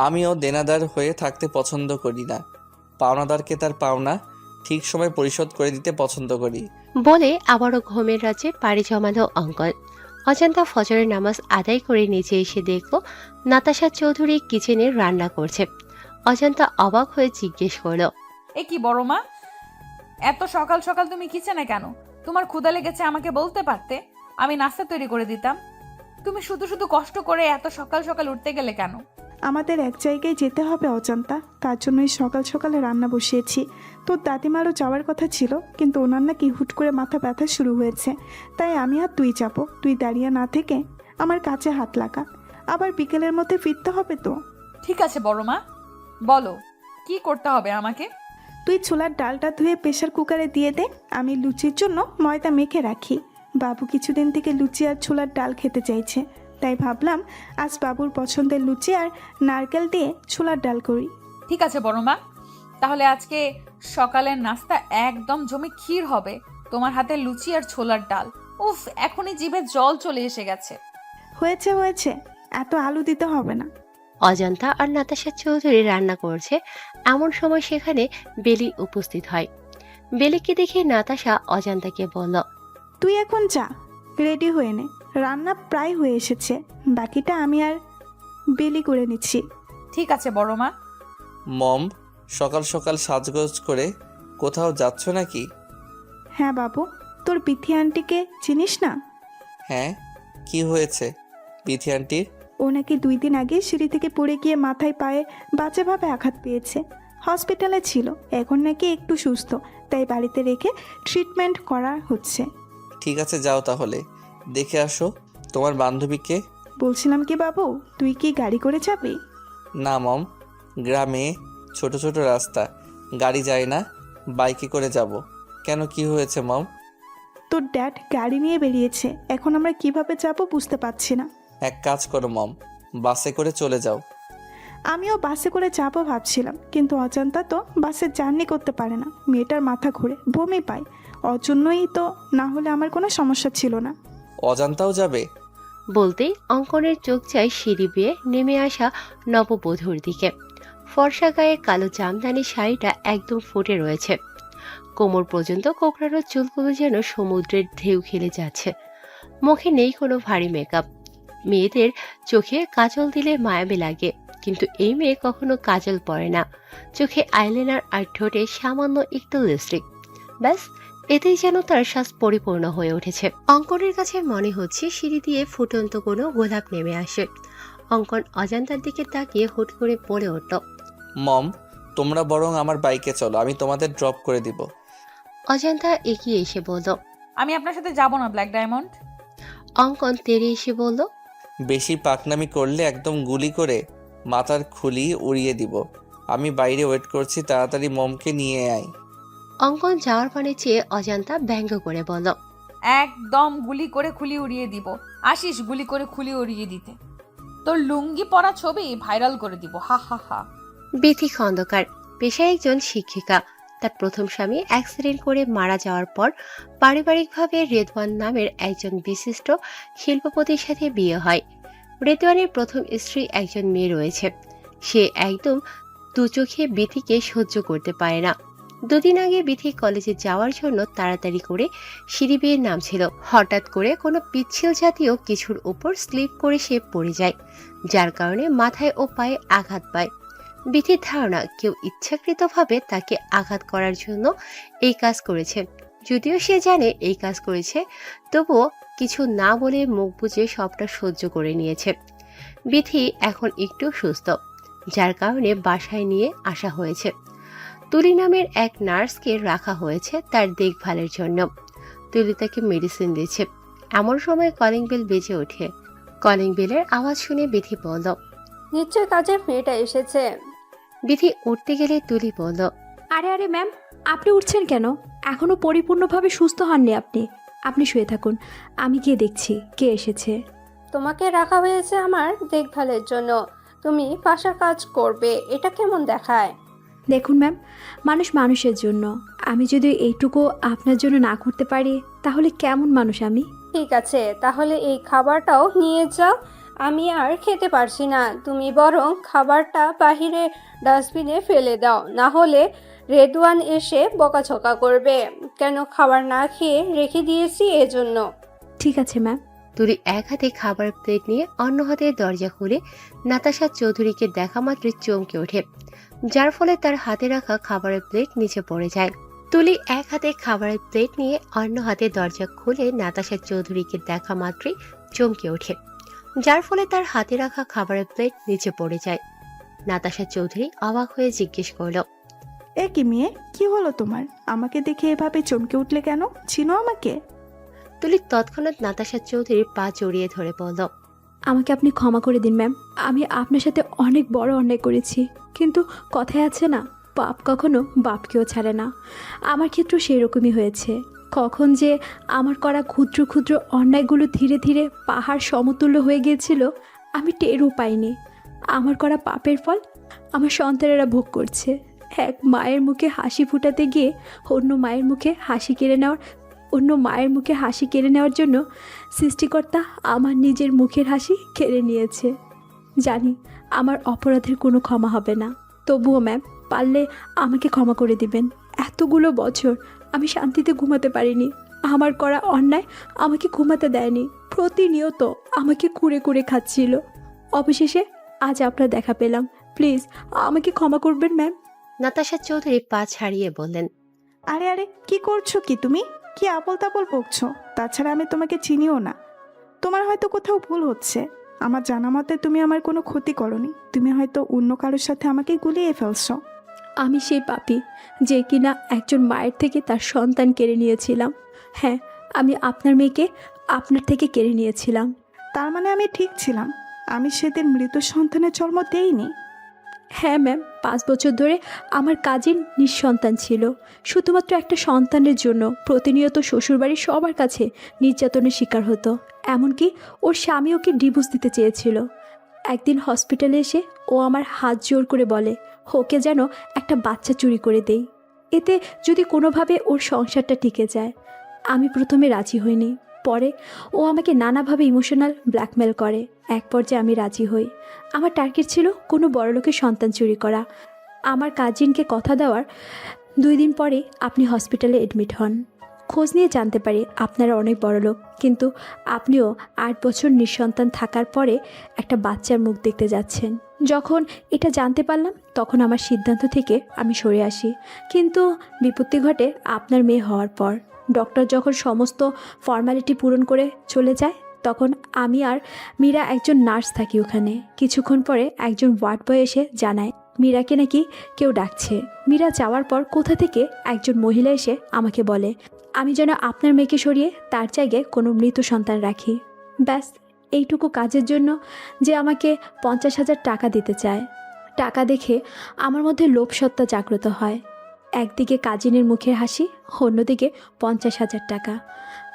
আমিও দেনাদার হয়ে থাকতে পছন্দ করি না। পাওনাদারকে তার পাওনা ঠিক সময় পরিশোধ করে দিতে পছন্দ করি। বলে আবারও ঘুমের রাজ্যে পাড়ি জমালো অঙ্কন। অজান্তা ফজরের নামাজ আদায় করে নিচে এসে দেখল নাতাশা চৌধুরী কিচেনে রান্না করছে। অজান্তা অবাক হয়ে জিজ্ঞেস করল, এ কি বড় মা, এত সকাল সকাল তুমি কিচেনে কেন? তোমার ক্ষুধা লেগেছে আমাকে বলতে পারতে, আমি নাস্তা তৈরি করে দিতাম। তুমি শুধু শুধু কষ্ট করে এত সকাল সকাল উঠতে গেলে কেন? আমাদের এক জায়গায় যেতে হবে অজান্তা, তার জন্যই সকাল সকালে রান্না বসিয়েছি। তোর দাদিমারও যাওয়ার কথা ছিল, কিন্তু ওনার নাকি হুট করে মাথা ব্যথা শুরু হয়েছে, তাই আমি আর তুই যাব। তুই দাঁড়িয়ে না থেকে আমার কাছে হাত লাগা, আবার বিকেলের মধ্যে ফিরতে হবে তো। ঠিক আছে বড় মা, বলো কি করতে হবে আমাকে? তুই ছোলার ডালটা ধুয়ে প্রেশার কুকারে দিয়ে দে, আমি লুচির জন্য ময়দা মেখে রাখি। বাবু কিছুদিন থেকে লুচি আর ছোলার ডাল খেতে চাইছে, তাই ভাবলাম আজ বাবুর পছন্দের লুচি আর নারকেল দিয়ে ছোলার ডাল করি। ঠিক আছে বড় মা, তাহলে আজকে সকালের নাস্তা একদম জমে ক্ষীর হবে। তোমার হাতে লুচি আর ছোলার ডাল, উফ, এখনই জিভে জল চলে এসে গেছে। হয়েছে হয়েছে, এত আলু দিতে হবে না। অজান্তা আর নাতাশা চৌধুরী রান্না করছে, এমন সময় সেখানে বেলি উপস্থিত হয়। বেলিকে দেখে নাতাশা অজান্তাকে বলল, তুই এখন যা, রেডি হয়ে নে, রান্না প্রায় হয়ে এসেছে, বাকিটা আমি আর বেলি করে নিচ্ছি। ঠিক আছে বড় মা। মম, সকাল সকাল সাজগোজ করে কোথাও যাচ্ছ নাকি? হ্যাঁ বাবু, তোর বিথি আন্টিকে চিনিস না? হ্যাঁ, কি হয়েছে বিথি আন্টির? ও নাকি 2 দিন আগে সিঁড়ি থেকে পড়ে গিয়ে মাথায় পায়ে বাজেভাবে আঘাত পেয়েছে, হসপিটালে ছিল, এখন নাকি একটু সুস্থ, তাই বাড়িতে রেখে ট্রিটমেন্ট করা হচ্ছে। ঠিক আছে, যাও তাহলে দেখে আসো। তোমার বান্ধবীকে? বলছিলাম কি বাবু, তুই কি গাড়ি করে যাবি? না মম, গ্রামে ছোট ছোট রাস্তা, গাড়ি যায় না, বাইকে করে যাব। কেন, কি হয়েছে মম? তোর ড্যাড গাড়ি নিয়ে বেরিয়েছে, এখন আমরা কিভাবে যাব বুঝতে পারছি না। এক কাজ করো মম, বাসে করে চলে যাও। আমিও বাসে করে যাব ভাবছিলাম, কিন্তু অজান্তা তো বাসে জার্নি করতে পারে না, মেয়েটার মাথা ঘুরে বমি পায়। ওর জন্যই তো, না হলে আমার কোনো সমস্যা ছিল না। অজান্তাও যাবে? বলতেই অঙ্কনের চোখ যায় সিঁড়ি বেয়ে নেমে আসা নববধূর দিকে। ফর্সা গায়ে কালো জামদানি শাড়িটা একদম ফুটে রয়েছে, কোমর পর্যন্ত কোকড়ানো চুলগুলো যেন সমুদ্রের ঢেউ খেলে যাচ্ছে। মুখে নেই কোনো ভারী মেকআপ। মেয়েদের চোখে কাজল দিলে মায়াবী লাগে, কিন্তু এই মেয়ে কখনো কাজল পরে না। চোখে আইলাইনার আর ঠোঁটে সামান্য একটু লিপস্টিক, ব্যাস এতেই যেন তার শ্বাস পরিপূর্ণ হয়ে উঠেছে। অঙ্কনের কাছে মনে হচ্ছে সিঁড়ি দিয়ে ফুটন্ত কোনো গোলাপ নেমে আসে। অঙ্কন অজান্তার দিকে তাকিয়ে হুট করে পড়ে উঠল। মম, তোমরা বরং আমার বাইকে চলো, আমি তোমাদের ড্রপ করে দিব। অজান্তা এগিয়ে এসে বলল। আমি আপনার সাথে যাব না ব্ল্যাক ডায়মন্ড। অঙ্কন তেড়ে এসে বলল। বেশি পাকনামি করলে একদম গুলি করে মাথার খুলি উড়িয়ে দিব। আমি বাইরে ওয়েট করছি, তাড়াতাড়ি মমকে নিয়ে আয়। অঙ্কন যাওয়ার পানে চেয়ে অজান্তা ব্যঙ্গ করে বলল। একদম গুলি করে খুলি উড়িয়ে দিব। আসিস গুলি করে খুলি উড়িয়ে দিতে, তোর লুঙ্গি পরা ছবি ভাইরাল করে দিব, হা হা হা। বিথি খন্দকার, পেশায় একজন শিক্ষিকা। তার প্রথম স্বামী অ্যাক্সিডেন্ট করে মারা যাওয়ার পর পারিবারিকভাবে রেদওয়ান নামের একজন বিশিষ্ট শিল্পপতির সাথে বিয়ে হয়। রেদওয়ানের প্রথম স্ত্রী একজন মেয়ে রয়েছে। সে একদম দু চোখে বিথিকে সহ্য করতে পারে না। দুদিন আগে বিথি কলেজে যাওয়ার জন্য তাড়াতাড়ি করে সিঁড়ি বেয়ে নামছিল। হঠাৎ করে কোনো পিচ্ছিল জাতীয় কিছুর উপর স্লিপ করে সে পড়ে যায়, যার কারণে মাথায় ও পায়ে আঘাত পায়। বিথির ধারণা কেউ ইচ্ছাকৃতভাবে তাকে আঘাত করার জন্য এই কাজ করেছে। যদিও সে জানে এই কাজ করেছে, তবুও কিছু না বলে মুখ বুজে সবটা সহ্য করে নিয়েছে। বিথি এখন একটু সুস্থ, যার কারণে বাসায় নিয়ে আসা হয়েছে। তুলি নামের এক নার্সকে রাখা হয়েছে তার দেখভালের জন্য। তুলি তাকে মেডিসিন দিচ্ছে। এমন সময় কলিং বেল বেজে ওঠে। কলিং বেলের আওয়াজ শুনে বিথি বলল। নিশ্চয় কাজের মেয়েটা এসেছে। বিথি উঠতে গেলে তুলি বলল। আরে আরে ম্যাম, আপনি উঠছেন কেন? এখনো পরিপূর্ণভাবে সুস্থ হননি আপনি। আপনি শুয়ে থাকুন, আমি গিয়ে দেখছি কে এসেছে। তোমাকে রাখা হয়েছে আমার দেখভালের জন্য, তুমি বাসার কাজ করবে, এটা কেমন দেখায়? দেখুন ম্যাম, মানুষ মানুষের জন্য। আমি যদি এইটুকু আপনার জন্য না করতে পারি, তাহলে কেমন মানুষ আমি? ঠিক আছে, তাহলে এই খাবারটাও নিয়ে যাও, আমি আর খেতে পারছি না। তুমি বরং খাবারটা বাহিরে ডাস্টবিনে ফেলে দাও, না হলে রেদওয়ান এসে বকাঝকা করবে। কেন খাবার না খেয়ে রেখে দিয়েছি এজন্য। ঠিক আছে ম্যাম। তুলি এক হাতে খাবার প্লেট নিয়ে অন্য হাতে দরজা খুলে নাতাশা চৌধুরীকে দেখা মাত্রই চমকে ওঠে, যার ফলে তার হাতে রাখা খাবারের প্লেট নিচে পড়ে যায়। তুলি এক হাতে খাবারের প্লেট নিয়ে অন্য হাতে দরজা খুলে নাতাশা চৌধুরীকে দেখা মাত্রই চমকে ওঠে, যার ফলে তার হাতে রাখা খাবারের প্লেট নিচে পড়ে যায়। নাতাশা চৌধুরী অবাক হয়ে জিজ্ঞেস করল। এ কি মেয়ে, কি হলো তোমার? আমাকে দেখে এভাবে চমকে উঠলে কেন? চিনো আমাকে? তুলি তৎক্ষণাৎ নাতাশা চৌধুরীর পা জড়িয়ে ধরে বলল। আমাকে আপনি ক্ষমা করে দিন ম্যাম, আমি আপনার সাথে অনেক বড় অন্যায় করেছি, কিন্তু কথায় আছে না, পাপ কখনো বাপকেও ছাড়ে না। আমার ক্ষেত্রেও সেই রকমই হয়েছে। কখন যে আমার করা ক্ষুদ্র ক্ষুদ্র অন্যায়গুলো ধীরে ধীরে পাহাড় সমতুল্য হয়ে গিয়েছিল, আমি টেরও পাইনি। আমার করা পাপের ফল আমার সন্তানেরা ভোগ করছে। এক মায়ের মুখে হাসি ফুটাতে গিয়ে অন্য মায়ের মুখে হাসি কেড়ে নেওয়ার জন্য সৃষ্টিকর্তা আমার নিজের মুখের হাসি কেড়ে নিয়েছে। জানি আমার অপরাধের কোনো ক্ষমা হবে না, তবুও ম্যাম পারলে আমাকে ক্ষমা করে দিবেন। এতগুলো বছর আমি শান্তিতে ঘুমাতে পারিনি। আমার করা অন্যায় আমাকে ঘুমাতে দেয়নি, প্রতিনিয়ত আমাকে কুড়ে কুড়ে খাচ্ছিল। অবশেষে আজ আপনার দেখা পেলাম, প্লিজ আমাকে ক্ষমা করবেন ম্যাম। নাতাশা চৌধুরী পা ছাড়িয়ে বললেন। আরে আরে, কি করছো কি তুমি? কি আবল তাবল বকছো? তাছাড়া আমি তোমাকে চিনিও না। তোমার হয়তো কোথাও ভুল হচ্ছে। আমার জানা মতে তুমি আমার কোনো ক্ষতি করনি। তুমি হয়তো অন্য কারোর সাথে আমাকে গুলিয়ে ফেলছো। আমি সেই পাপী যে কিনা একজন মায়ের থেকে তার সন্তান কেড়ে নিয়েছিলাম। হ্যাঁ, আমি আপনার মেয়েকে আপনার থেকে কেড়ে নিয়েছিলাম। তার মানে আমি ঠিক ছিলাম, আমি সেদিন মৃত সন্তানের জন্ম দেইনি। হ্যাঁ ম্যাম, 5 বছর ধরে আমার কাজিন নিঃসন্তান ছিল। শুধুমাত্র একটা সন্তানের জন্য প্রতিনিয়ত শ্বশুরবাড়ির সবার কাছে নির্যাতনের শিকার হতো। এমনকি ওর স্বামী ওকে ডিভোর্স দিতে চেয়েছিল। একদিন হসপিটালে এসে ও আমার হাত জোর করে বলে ওকে যেন একটা বাচ্চা চুরি করে দেই, এতে যদি কোনোভাবে ওর সংসারটা টিকে যায়। আমি প্রথমে রাজি হইনি, পরে ও আমাকে নানাভাবে ইমোশনাল ব্ল্যাকমেল করে। এক পর্যায়ে আমি রাজি হই। আমার টার্গেট ছিল কোনো বড়লোকের সন্তান চুরি করা। আমার কাজিনকে কথা দেওয়ার 2 দিন পরে আপনি হসপিটালে এডমিট হন। খোঁজ নিয়ে জানতে পারি আপনারা অনেক বড়লোক, কিন্তু আপনিও 8 বছর নিঃসন্তান থাকার পরে একটা বাচ্চার মুখ দেখতে যাচ্ছেন। যখন এটা জানতে পারলাম তখন আমার সিদ্ধান্ত থেকে আমি সরে আসি। কিন্তু বিপত্তি ঘটে আপনার মেয়ে হওয়ার পর। ডক্টর যখন সমস্ত ফর্মালিটি পূরণ করে চলে যায়, তখন আমি আর মীরা একজন নার্স থাকি ওখানে। কিছুক্ষণ পরে একজন ওয়ার্ড বয় এসে জানায় মীরাকে নাকি কেউ ডাকছে। মীরা যাওয়ার পর কোথা থেকে একজন মহিলা এসে আমাকে বলে আমি যেন আপনার মেয়েকে সরিয়ে তার জায়গায় কোনো মৃত সন্তান রাখি। ব্যাস, এইটুকু কাজের জন্য যে আমাকে 50,000 টাকা দিতে চায়। টাকা দেখে আমার মধ্যে লোভসত্তা জাগ্রত হয়। একদিকে কাজিনের মুখের হাসি, অন্যদিকে 50,000 টাকা।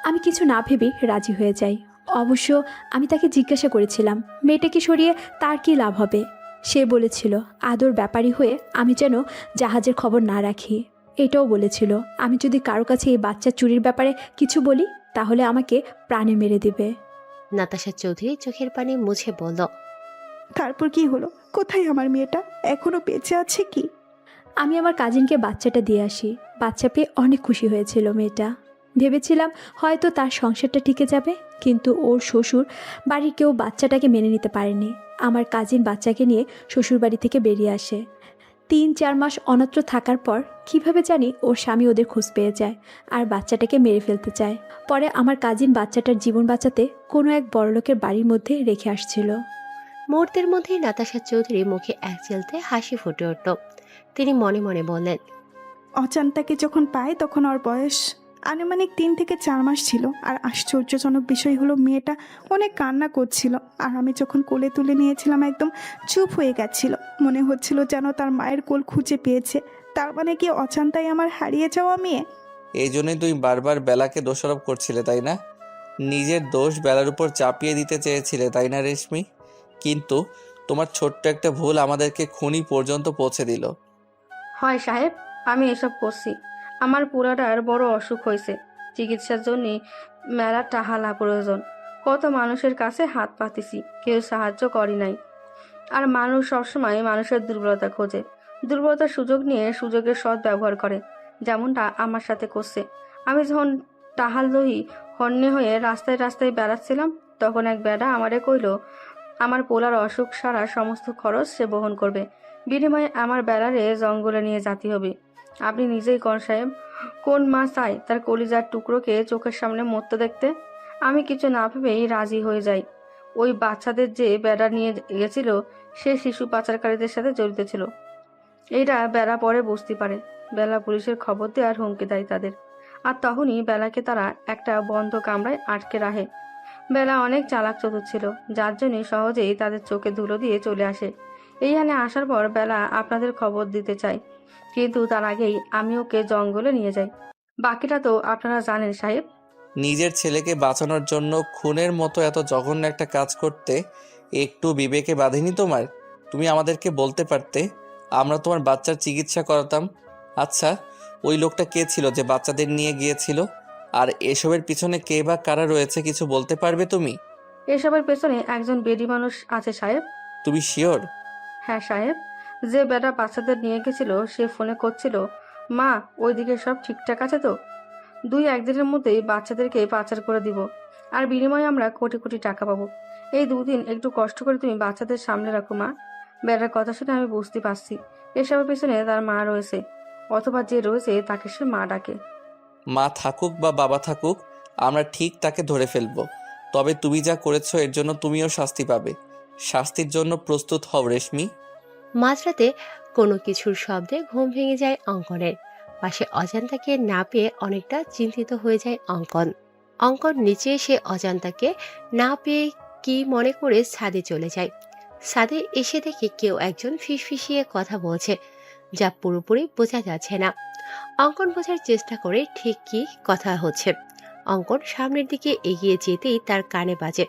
আমি কিছু না ভেবেই রাজি হয়ে যাই। অবশ্য আমি তাকে জিজ্ঞাসা করেছিলাম মেয়েটাকে সরিয়ে তার কী লাভ হবে। সে বলেছিল আদর ব্যাপারী হয়ে আমি যেন জাহাজের খবর না রাখি। এটাও বলেছিল আমি যদি কারো কাছে এই বাচ্চা চুরির ব্যাপারে কিছু বলি তাহলে আমাকে প্রাণে মেরে দেবে। নাতাশা চৌধুরী চোখের পানি মুছে বলল, তারপর কি হলো? কোথায় আমার মেয়েটা? এখনো বেঁচে আছে কি? আমি আমার কাজিনকে বাচ্চাটা দিয়ে আসি। বাচ্চা পেয়ে অনেক খুশি হয়েছিল মেয়েটা। ভেবেছিলাম হয়তো তার সংসারটা টিকে যাবে, কিন্তু ওর শ্বশুর বাড়ির কেউ বাচ্চাটাকে মেনে নিতে পারেনি। আমার কাজিন বাচ্চাকে নিয়ে শ্বশুর বাড়ি থেকে বেরিয়ে আসে। 3-4 মাস অন্যত্র থাকার পর কিভাবে জানি ওর স্বামী ওদের খোঁজ পেয়ে যায় আর বাচ্চাটাকে মেরে ফেলতে চায়। পরে আমার কাজিন বাচ্চাটার জীবন বাঁচাতে কোনো এক বড়লোকের বাড়ির মধ্যে রেখে আসছিল। মুহূর্তের মধ্যেই নাতাশা চৌধুরী মুখে এক চেলতে হাসি ফুটে উঠল। তিনি মনে মনে বললেন, অচান্তাকে যখন পাই তখন ওর বয়স আনুমানিক 3 থেকে 4 মাস ছিল। আর আশ্চর্যজনক বিষয় হলো মেয়েটা অনেক কান্না করছিল। আর আমি যখন কোলে তুলে নিয়েছিলাম একদম চুপ হয়ে গেছিল। মনে হচ্ছিল যেন তার মায়ের কোল খুঁজে পেয়েছে। তার মানে কি অচান্তাই আমার হারিয়ে যাওয়া মেয়ে? এই জন্যই তুই বারবার বেলাকে দোষারোপ করছিলে, তাই না? নিজের দোষ বেলার উপর চাপিয়ে দিতে চেয়েছিলে, তাই না রেশমি? কিন্তু তোমার ছোট্ট একটা ভুল আমাদেরকে খুনি পর্যন্ত পৌঁছে দিল। হয় সাহেব, আমি এসব করছি। আমার পুরাটার বড় অসুখ হয়েছে, চিকিৎসার জন্য মেলা টাহালা প্রয়োজন। কত মানুষের কাছে হাত পাতিছি, কেউ সাহায্য করি নাই। আর মানুষ সবসময় মানুষের দুর্বলতা খোঁজে, দুর্বলতার সুযোগ নিয়ে সুযোগের সৎ ব্যবহার করে, যেমনটা আমার সাথে করছে। আমি যখন টাহাল দহি হন্যে হয়ে রাস্তায় রাস্তায় বেড়াচ্ছিলাম, তখন এক বেড়া আমারে কইল আমার পোলার অসুখ সারা সমস্ত খরচ সে বহন করবে, বিনিময়ে আমার বেড়ারে জঙ্গলে নিয়ে যেতে হবে। আপনি নিজেই কোন সাহেব, কোন মা চায় তার কলিজার টুকরোকে চোখের সামনে মরতে দেখতে? আমি কিছু না ভেবেই রাজি হয়ে যাই। ওই বাচ্চাদের যে বেড়া নিয়ে গেছিল সে শিশু পাচারকারীদের সাথে জড়িত ছিল। এইটা বেলা পরে বুঝতে পারে। বেলা পুলিশের খবর দেয় আর হুমকি দেয় তাদের। আর তখনই বেলাকে তারা একটা বন্ধ কামরায় আটকে রাখে। বেলা অনেক চালাক চতুর ছিল, যার জন্য সহজেই তাদের চোখে ধুলো দিয়ে চলে আসে। এইখানে আসার পর বেলা আপনাদের খবর দিতে চাই, কিন্তু তার আগেই আমি ওকে জঙ্গলে নিয়ে যাই। বাকিটা তো আপনারা জানেন সাহেব। নিজের ছেলেকে বাঁচানোর জন্য খুনের মতো এত জঘন্য একটা কাজ করতে একটু বিবেকে বাঁধেনি তোমার? তুমি আমাদেরকে বলতে পারতে, আমরা তোমার বাচ্চার চিকিৎসা করাতাম। আচ্ছা, ওই লোকটা কে ছিল যে বাচ্চাদের নিয়ে গিয়েছিল? আর এসবের পিছনে কে বা কারা রয়েছে কিছু বলতে পারবে তুমি? এসবের পেছনে একজন বেডি মানুষ আছে সাহেব। তুমি শিওর? হ্যাঁ সাহেব, যে বেটা বাচ্চাদের নিয়ে গেছিল সে ফোনে করছিল, মা ওইদিকে সব ঠিকঠাক আছে তো? 2-1 দিনের মধ্যেই বাচ্চাদেরকে পাচার করে দিব, আর বিনিময়ে আমরা কোটি কোটি টাকা পাবো। এই 2 দিন একটু কষ্ট করে তুমি বাচ্চাদের সামনে রাখো মা। বেটার কথা শুনে আমি বুঝতে পারছি এসবের পেছনে তার মা রয়েছে, অথবা যে রয়েছে তাকে সে মা ডাকে। মা থাকুক বা বাবা থাকুক, আমরা ঠিক তাকে ধরে ফেলবো। তবে তুমি যা করেছো এর জন্য তুমিও শাস্তি পাবে। শাস্তির জন্য প্রস্তুত হও রেশমি। মাঝরাতে কোনো কিছুর শব্দে ঘুম ভেঙে যায় অঙ্কনের। পাশে অজান্তাকে না পেয়ে অনেকটা চিন্তিত হয়ে যায় অঙ্কন। অঙ্কন নিচে এসে অজান্তাকে না পেয়ে কি মনে করে ছাদে চলে যায়। ছাদে এসে দেখে কেউ একজন ফিসফিসিয়ে কথা বলছে, যা পুরোপুরি বোঝা যাচ্ছে না। অঙ্কন বোঝার চেষ্টা করে ঠিক কি কথা হচ্ছে। অঙ্কন সামনের দিকে এগিয়ে যেতেই তার কানে বাজে,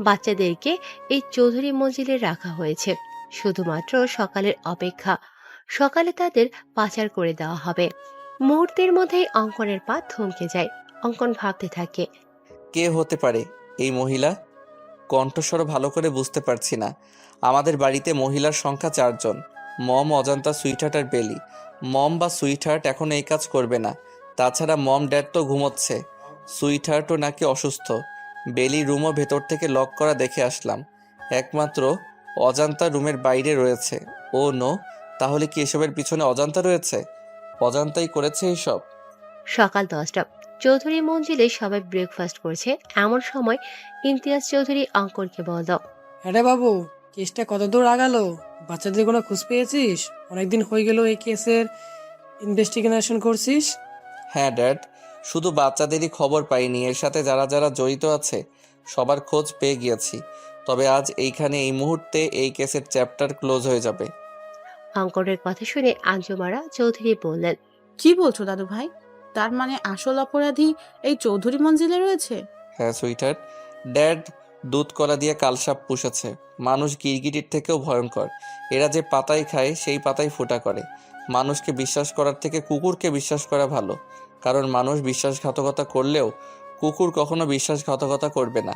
বাচ্চাদেরকে এই চৌধুরী মঞ্জিলে রাখা হয়েছে শুধুমাত্র সকালের অপেক্ষা, সকালে তাদের পাচার করে দেওয়া হবে। মুহূর্তের মধ্যেই অঙ্কনের পা থমকে যায়। অঙ্কন ভাবতে থাকে, কে হতে পারে এই মহিলা? কণ্ঠস্বর ভালো করে বুঝতে পারছি না। আমাদের বাড়িতে মহিলার সংখ্যা 4 জন, মম, অজান্তা, সুইটহার্ট আর বেলি। মম বা সুইটহার্ট এখন এই কাজ করবে না। তাছাড়া মম ড্যাড তো ঘুমোচ্ছে, সুইটহার্টও নাকি অসুস্থ। বেলি রুমও ভেতর থেকে লক করা দেখে আসলাম। একমাত্র অজান্তা রুমের বাইরে রয়েছে। ও নো, তাহলে কি এসবের পিছনে অজান্তা রয়েছে? অজান্তাই করেছে এসব। সকাল 10টা। চৌধুরী মঞ্জিলে সবাই ব্রেকফাস্ট করছে। এমন সময় ইমতিয়াজ চৌধুরী অঙ্কনকে বলল, আরে বাবু, কেসটা কত দূর আগালো? বাচ্চাদের কোনো খোঁজ পেয়েছিস? অনেকদিন হয়ে গেল এই কেসের ইনভেস্টিগেশন করছিস। হ্যাঁ ড্যাড, শুধু বাচ্চাদেরই খবর পাইনি, এর সাথে যারা যারা জড়িত আছে সবার খোঁজ পেয়ে গিয়েছি। তবে আজ এইখানে এই মুহূর্তে এই কেসের চ্যাপ্টার ক্লোজ হয়ে যাবে। অঙ্কনের কথা শুনে আঞ্জুমারা চৌধুরী বললেন, কি বলছো দাদু ভাই? তার মানে আসল অপরাধী এই চৌধুরী মঞ্জিলে রয়েছে? হ্যাঁ সুইটহার্ট, ড্যাড দুধ কলা দিয়ে কালসাপ পুষেছে। মানুষ গিরগিটির থেকেও ভয়ঙ্কর। এরা যে পাতায় খায় সেই পাতায় ফোঁটা করে। মানুষকে বিশ্বাস করার থেকে কুকুরকে বিশ্বাস করা ভালো, কারণ মানুষ বিশ্বাসঘাতকতা করলেও কুকুর কখনো বিশ্বাসঘাতকতা করবে না।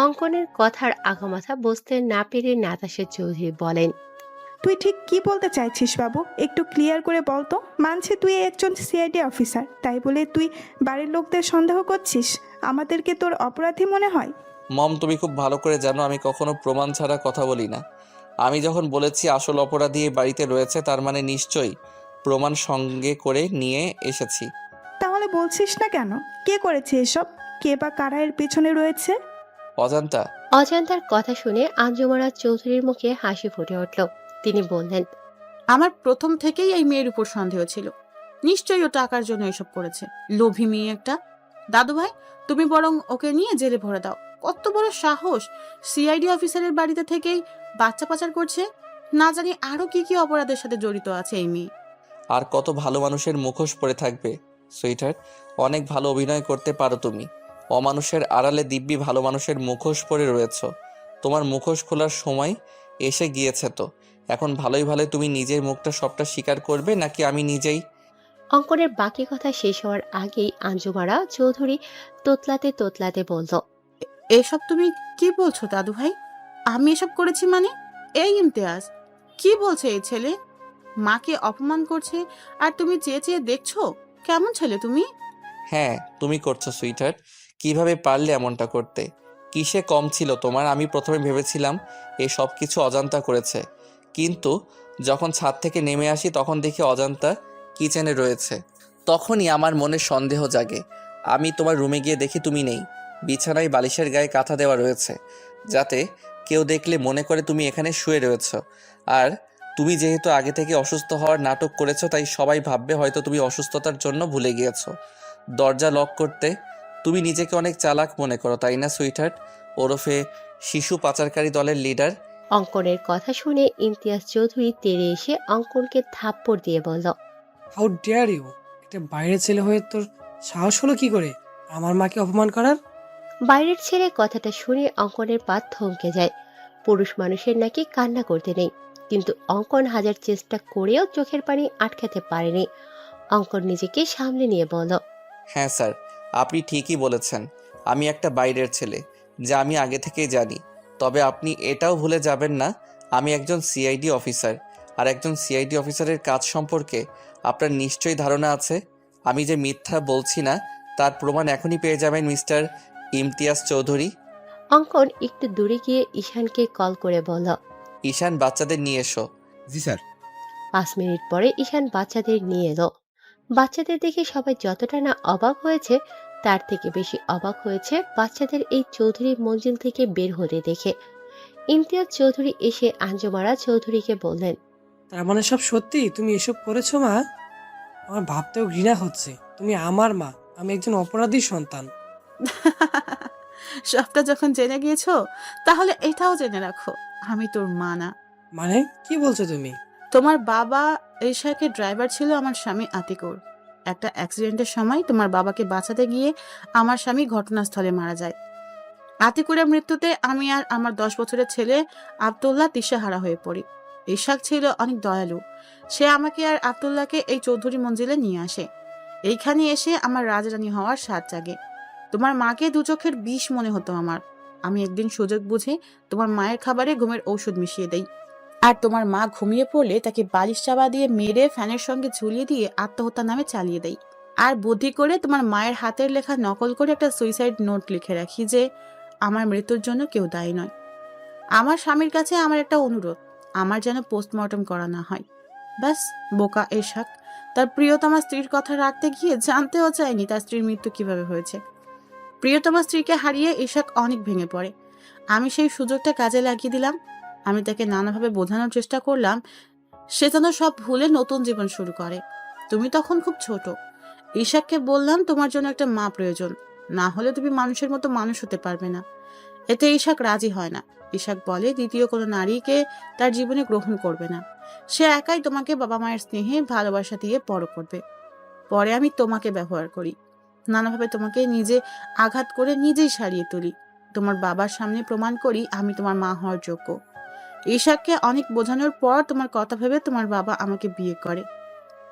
অঙ্কনের কথার আগামাথা বুঝতে না পেরে নাতাশা চৌধুরী বলেন, তুই ঠিক কি বলতে চাইছিস বাবু? একটু ক্লিয়ার করে বল তো। মানছি তুই একজন সিআইডি অফিসার, তাই বলে তুই বাড়ির লোকদের সন্দেহ করছিস? আমাদেরকে তোর অপরাধী মনে হয়? মম, তুমি খুব ভালো করে জানো আমি কখনো প্রমাণ ছাড়া কথা বলি না। আমি যখন বলেছি আসল অপরাধী এই বাড়িতে রয়েছে, তার মানে নিশ্চয়ই প্রমাণ সঙ্গে করে নিয়ে এসেছি। তাহলে বলছিস না কেন? কে করেছে এসব? কে বা কারা এর পেছনে রয়েছে? অজান্তা। অজান্তার কথা শুনে আঞ্জুমারা চৌধুরীর মুখে হাসি ফুটে উঠল। তিনি বললেন, আমার প্রথম থেকেই এই মেয়ের উপর সন্দেহ ছিল। নিশ্চয়ই ও টাকার জন্য এসব করেছে। লোভী মেয়ে একটা। দাদু ভাই, তুমি বরং ওকে নিয়ে জেলে ভরে দাও। কত বড় সাহস! সিআইডি অফিসারের বাড়িতে থেকেই বাচ্চা পাচার করছে। না জানি আরো কি কি অপরাধের সাথে জড়িত আছে এই মেয়ে। আর কত ভালো মানুষের মুখোশ পরে থাকবে সুইটহার্ট। অনেক ভালো অভিনয় করতে পারো তুমি। অমানুষের আড়ালে দিব্যি ভালো মানুষের মুখোশ পরে রয়েছ। তোমার মুখোশ খোলার সময় এসে গিয়েছে তো। এখন ভালোই ভালোই তুমি নিজের মুখটা সবটা স্বীকার করবে, নাকি আমি নিজেই? অঙ্কনের বাকি কথা শেষ হওয়ার আগেই আঞ্জুমারা চৌধুরী তোতলাতে তোতলাতে বলল, এসব তুমি কি বলছো দাদু ভাই? আমি এসব করেছি মানে? এই ইমতিয়াজ, কি বলছে এই ছেলে? মাকে অপমান করছে আর তুমি চেয়ে চেয়ে দেখছো? কেমন ছেলে তুমি? হ্যাঁ তুমি করছো সুইটহার্ট। কিভাবে পারলে এমনটা করতে? কিসে কম ছিল তোমার? আমি প্রথমে ভেবেছিলাম এই সব কিছু অজান্তা করেছে, কিন্তু যখন ছাদ থেকে নেমে আসি তখন দেখি অজান্তা কিচেনে রয়েছে। তখনই আমার মনে সন্দেহ জাগে। আমি তোমার রুমে গিয়ে দেখি তুমি নেই। বিছানায় বালিশের গায়ে কাঁথা দেওয়া রয়েছে, যাতে কেউ দেখলে মনে করে তুমি এখানে শুয়ে রয়েছ। আর তুমি যেহেতু আগে থেকে অসুস্থ হওয়ার নাটক করেছো, তাই সবাই ভাববে হয়তো তুমি অসুস্থতার জন্য ভুলে গিয়েছো দরজা লক করতে। তুমি নিজেকে অনেক চালাক মনে করো, তাই না সুইটহার্ট, ওরফে শিশু পাচারকারী দলের লিডার? অঙ্কনের কথা শুনে ইমতিয়াজ চৌধুরী তেড়ে এসে অঙ্কনকে থাপ্পড় দিয়ে বলল, হাউ ডেয়ার ইউ! একটা বাইরের ছেলে হয়ে তোর সাহস হলো কি করে আমার মাকে অপমান করার? বাইরের ছেলে কথাটা শুনে অঙ্কনের পা থমকে যায়। পুরুষ মানুষের নাকি কান্না করতে নেই, কিন্তু অঙ্কন হাজার চেষ্টা করেও চোখের পানি আটকাতে পারেনি। অঙ্কন নিজেকে সামলে নিয়ে বলল, হ্যাঁ স্যার, আপনি ঠিকই বলেছেন। আমি একটা বাইরের ছেলে, যা আমি আগে থেকেই জানি। তবে আপনি এটাও ভুলে যাবেন না, আমি একজন সিআইডি অফিসার। আর একজন সিআইডি অফিসারের কাজ সম্পর্কে আপনার নিশ্চয়ই ধারণা আছে। আমি যে মিথ্যা বলছি না তার প্রমাণ এখনই পেয়ে যাবেন মিস্টার ইমতিয়াজ চৌধুরী। অঙ্কন একটু দূরে গিয়ে ঈশানকে কল করে বলল, ঈশান, বাচ্চাদের নিয়ে এসো। জি স্যার। 5 মিনিট পরে ঈশান বাচ্চাদের নিয়ে এলো। বাচ্চাদের দেখে সবাই যতটা না অবাক হয়েছে, তার থেকে বেশি অবাক হয়েছে বাচ্চাদের এই চৌধুরী মঞ্জিল থেকে বের হতে দেখে। ইমতিয়াজ চৌধুরী এসে আঞ্জুমারা চৌধুরীকে বললেন, তার মানে সব সত্যি? তুমি এসব করেছো মা? আমার ভাবতেও ঘৃণা হচ্ছে। তুমি আমার মা, আমি একজন অপরাধী সন্তান। সবটা যখন জেনে গিয়েছো তাহলে এটাও জেনে রাখো, আমি তোর মা না। মানে কি বলছো তুমি? তোমার বাবা রিকশাকে ড্রাইভার ছিল আমার স্বামী আতিকুর। একটা অ্যাক্সিডেন্টের সময় তোমার বাবাকে বাঁচাতে গিয়ে আমার স্বামী ঘটনাস্থলে মারা যায়। আতিকুরের মৃত্যুতে আমি আর আমার 10 বছরের ছেলে আব্দুল্লাহ দিশেহারা হয়ে পড়ি। ইশাক ছিল অনেক দয়ালু। সে আমাকে আর আব্দুল্লাহকে এই চৌধুরী মঞ্জিলে নিয়ে আসে। এইখানে এসে আমার রাজরানী হওয়ার স্বাদ জাগে। তোমার মাকে দু চোখের বিষ মনে হতো আমার। আমি একদিন সুযোগ বুঝে তোমার মায়ের খাবারে ঘুমের ঔষধ মিশিয়ে দেই। আর তোমার মা ঘুমিয়ে পড়লে তাকে বালিশ চাপা দিয়ে মেরে ফ্যানের সঙ্গে ঝুলিয়ে দিয়ে আত্মহত্যা নামে চালিয়ে দেই। আর বুদ্ধি করে তোমার মায়ের হাতের লেখা নকল করে একটা সুইসাইড নোট লিখে রাখি যে আমার মৃত্যুর জন্য কেউ দায়ী নয়। আমার স্বামীর কাছে আমার একটা অনুরোধ, আমার যেন পোস্টমর্টম করা না হয়। ব্যাস, বোকা এশাক তার প্রিয়তমা স্ত্রীর কথা রাখতে গিয়ে জানতেও চায়নি তার স্ত্রীর মৃত্যু কিভাবে হয়েছে। প্রিয়তমা স্ত্রীকে হারিয়ে এশাক অনেক ভেঙে পড়ে। আমি সেই সুযোগটা কাজে লাগিয়ে দিলাম। আমি তাকে নানাভাবে বোঝানোর চেষ্টা করলাম সে যেন সব ভুলে নতুন জীবন শুরু করে। তুমি তখন খুব ছোট। ইশাককে বললাম তোমার জন্য একটা মা প্রয়োজন, না হলে তুমি মানুষের মতো মানুষ হতে পারবে না। এতে ইশাক রাজি হয় না। ইশাক বলে দ্বিতীয় কোনো নারীকে তার জীবনে গ্রহণ করবে না। সে একাই তোমাকে বাবা মায়ের স্নেহে ভালোবাসা দিয়ে বড় করবে। পরে আমি তোমাকে ব্যবহার করি, নানাভাবে তোমাকে নিজে আঘাত করে নিজেই সারিয়ে তুলি। তোমার বাবার সামনে প্রমাণ করি আমি তোমার মা হওয়ার যোগ্য। ইশাককে অনেক বোঝানোর পর তোমার কথা ভেবে তোমার বাবা আমাকে বিয়ে করে।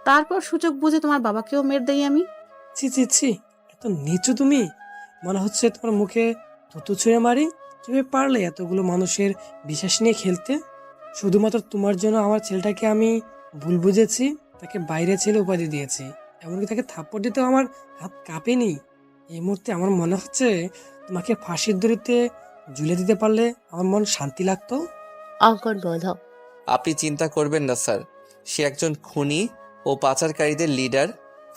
তারপর সুযোগ বুঝে তোমার বাবাকেও মেরে দেই আমি। ছি ছি ছি, এত নিচু তুমি! মনে হচ্ছে তোমার মুখে থুতু ছুঁড়ে মারি। তুমি পারলে এতগুলো মানুষের বিশ্বাস নিয়ে খেলতে? শুধুমাত্র তোমার জন্য আমার ছেলেটাকে আমি ভুল বুঝেছি, তাকে বাইরে ছেলে উপাধি দিয়েছি, এমনকি তাকে থাপ্পড় দিতেও আমার হাত কাঁপেনি। এই মুহূর্তে আমার মনে হচ্ছে তোমাকে ফাঁসির দড়িতে ঝুলে দিতে পারলে আমার মন শান্তি লাগতো। অঙ্কন বলল, আপনি চিন্তা করবেন না স্যার, সে একজন খুনি ও পাচারকারীদের লিডার।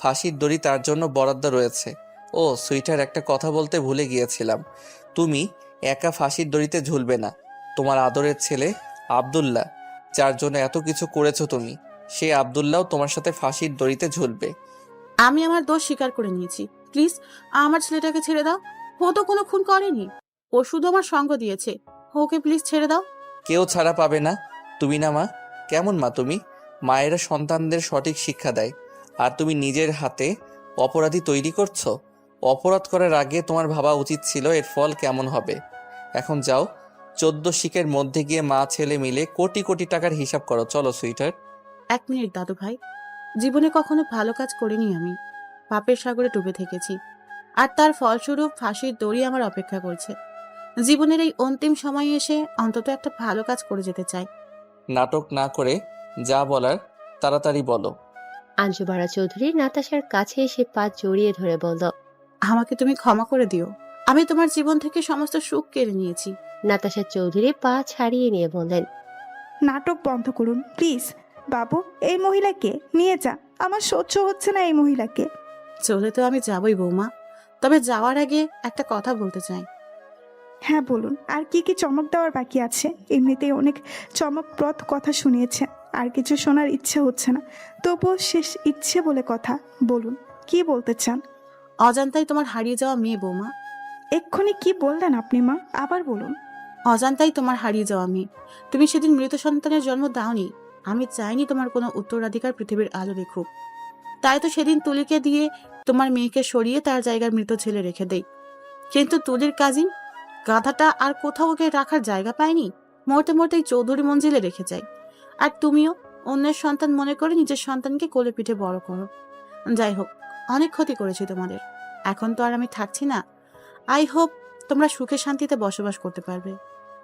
ফাঁসির দড়ি তার জন্য বরাদ্দ রয়েছে। ও সুইটার, একটা কথা বলতে ভুলে গিয়েছিলাম, তুমি একা ফাঁসির দড়িতে ঝুলবে না। তোমার আদরের ছেলে আব্দুল্লাহ, যার জন্য এত কিছু করেছো তুমি, সে আব্দুল্লাহও তোমার সাথে ফাঁসির দড়িতে ঝুলবে। আমি আমার দোষ স্বীকার করে নিয়েছি। প্লিজ আমার ছেলেটাকে ছেড়ে দাও। ও তো কোনো খুন করেনি, ও শুধু আমার সঙ্গ দিয়েছে। ওকে প্লিজ ছেড়ে দাও। কেউ ছাড়া পাবে না। তুমি না মা? কেমন মা তুমি? মায়েরা সন্তানদের সঠিক শিক্ষা দেয়, আর তুমি নিজের হাতে অপরাধী তৈরি করছো। অপরাধ করার আগে তোমার ভাবা উচিত ছিল এর ফল কেমন হবে। এখন যাও, 14 শিকের মধ্যে গিয়ে মা ছেলে মিলে কোটি কোটি টাকার হিসাব করো। চলো সুইটার। 1 মিনিট দাদু ভাই, জীবনে কখনো ভালো কাজ করিনি আমি। পাপের সাগরে ডুবে থেকেছি, আর তার ফলস্বরূপ ফাঁসির দড়ি আমার অপেক্ষা করছে। জীবনের এই অন্তিম সময়ে এসে অন্তত একটা ভালো কাজ করে যেতে চাই। নাটক না করে যা বলার তাড়াতাড়ি বলো। আঞ্জুমারা চৌধুরী নাতাশার কাছে এসে পা জড়িয়ে ধরে বলল, আমাকে তুমি ক্ষমা করে দিও। আমি তোমার জীবন থেকে সমস্ত সুখ কেড়ে নিয়েছি। নাতাশা চৌধুরী পা ছাড়িয়ে নিয়ে বললেন, নাটক বন্ধ করুন প্লিজ। বাবু, এই মহিলাকে নিয়ে যা, আমার সহ্য হচ্ছে না এই মহিলাকে। চলে তো আমি যাবই বৌমা, তবে যাওয়ার আগে একটা কথা বলতে চাই। হ্যাঁ বলুন, আর কি কি চমক দেওয়ার বাকি আছে? এমনিতেই অনেক চমকপ্রদ কথা শুনিয়েছে, আর কিছু শোনার ইচ্ছে হচ্ছে না। তবুও শেষ ইচ্ছে বলে কথা, বলুন কি বলতে চান। অজান্তাই তোমার হারিয়ে যাওয়া মেয়ে বৌমা। এক্ষুনি কি বললেন আপনি মা? আবার বলুন। অজান্তাই তোমার হারিয়ে যাওয়া মেয়ে। তুমি সেদিন মৃত সন্তানের জন্ম দাওনি। আমি চাইনি তোমার কোনো উত্তরাধিকার পৃথিবীর আলো দেখুক। তাই তো সেদিন তুলিকে দিয়ে তোমার মেয়েকে সরিয়ে তার জায়গায় মৃত ছেলে রেখে দেই। কিন্তু তুলির কাজিন গাধাটা আর কোথাও ওকে রাখার জায়গা পায়নি, মরতে মরতেই চৌধুরী মঞ্জিলে রেখে যায়। আর তুমিও অন্যের সন্তান মনে করে নিজের সন্তানকে কোলে পিঠে বড় করো। যাই হোক, অনেক ক্ষতি করেছি তোমাদের। এখন তো আর আমি থাকছি না। আই হোপ তোমরা সুখে শান্তিতে বসবাস করতে পারবে।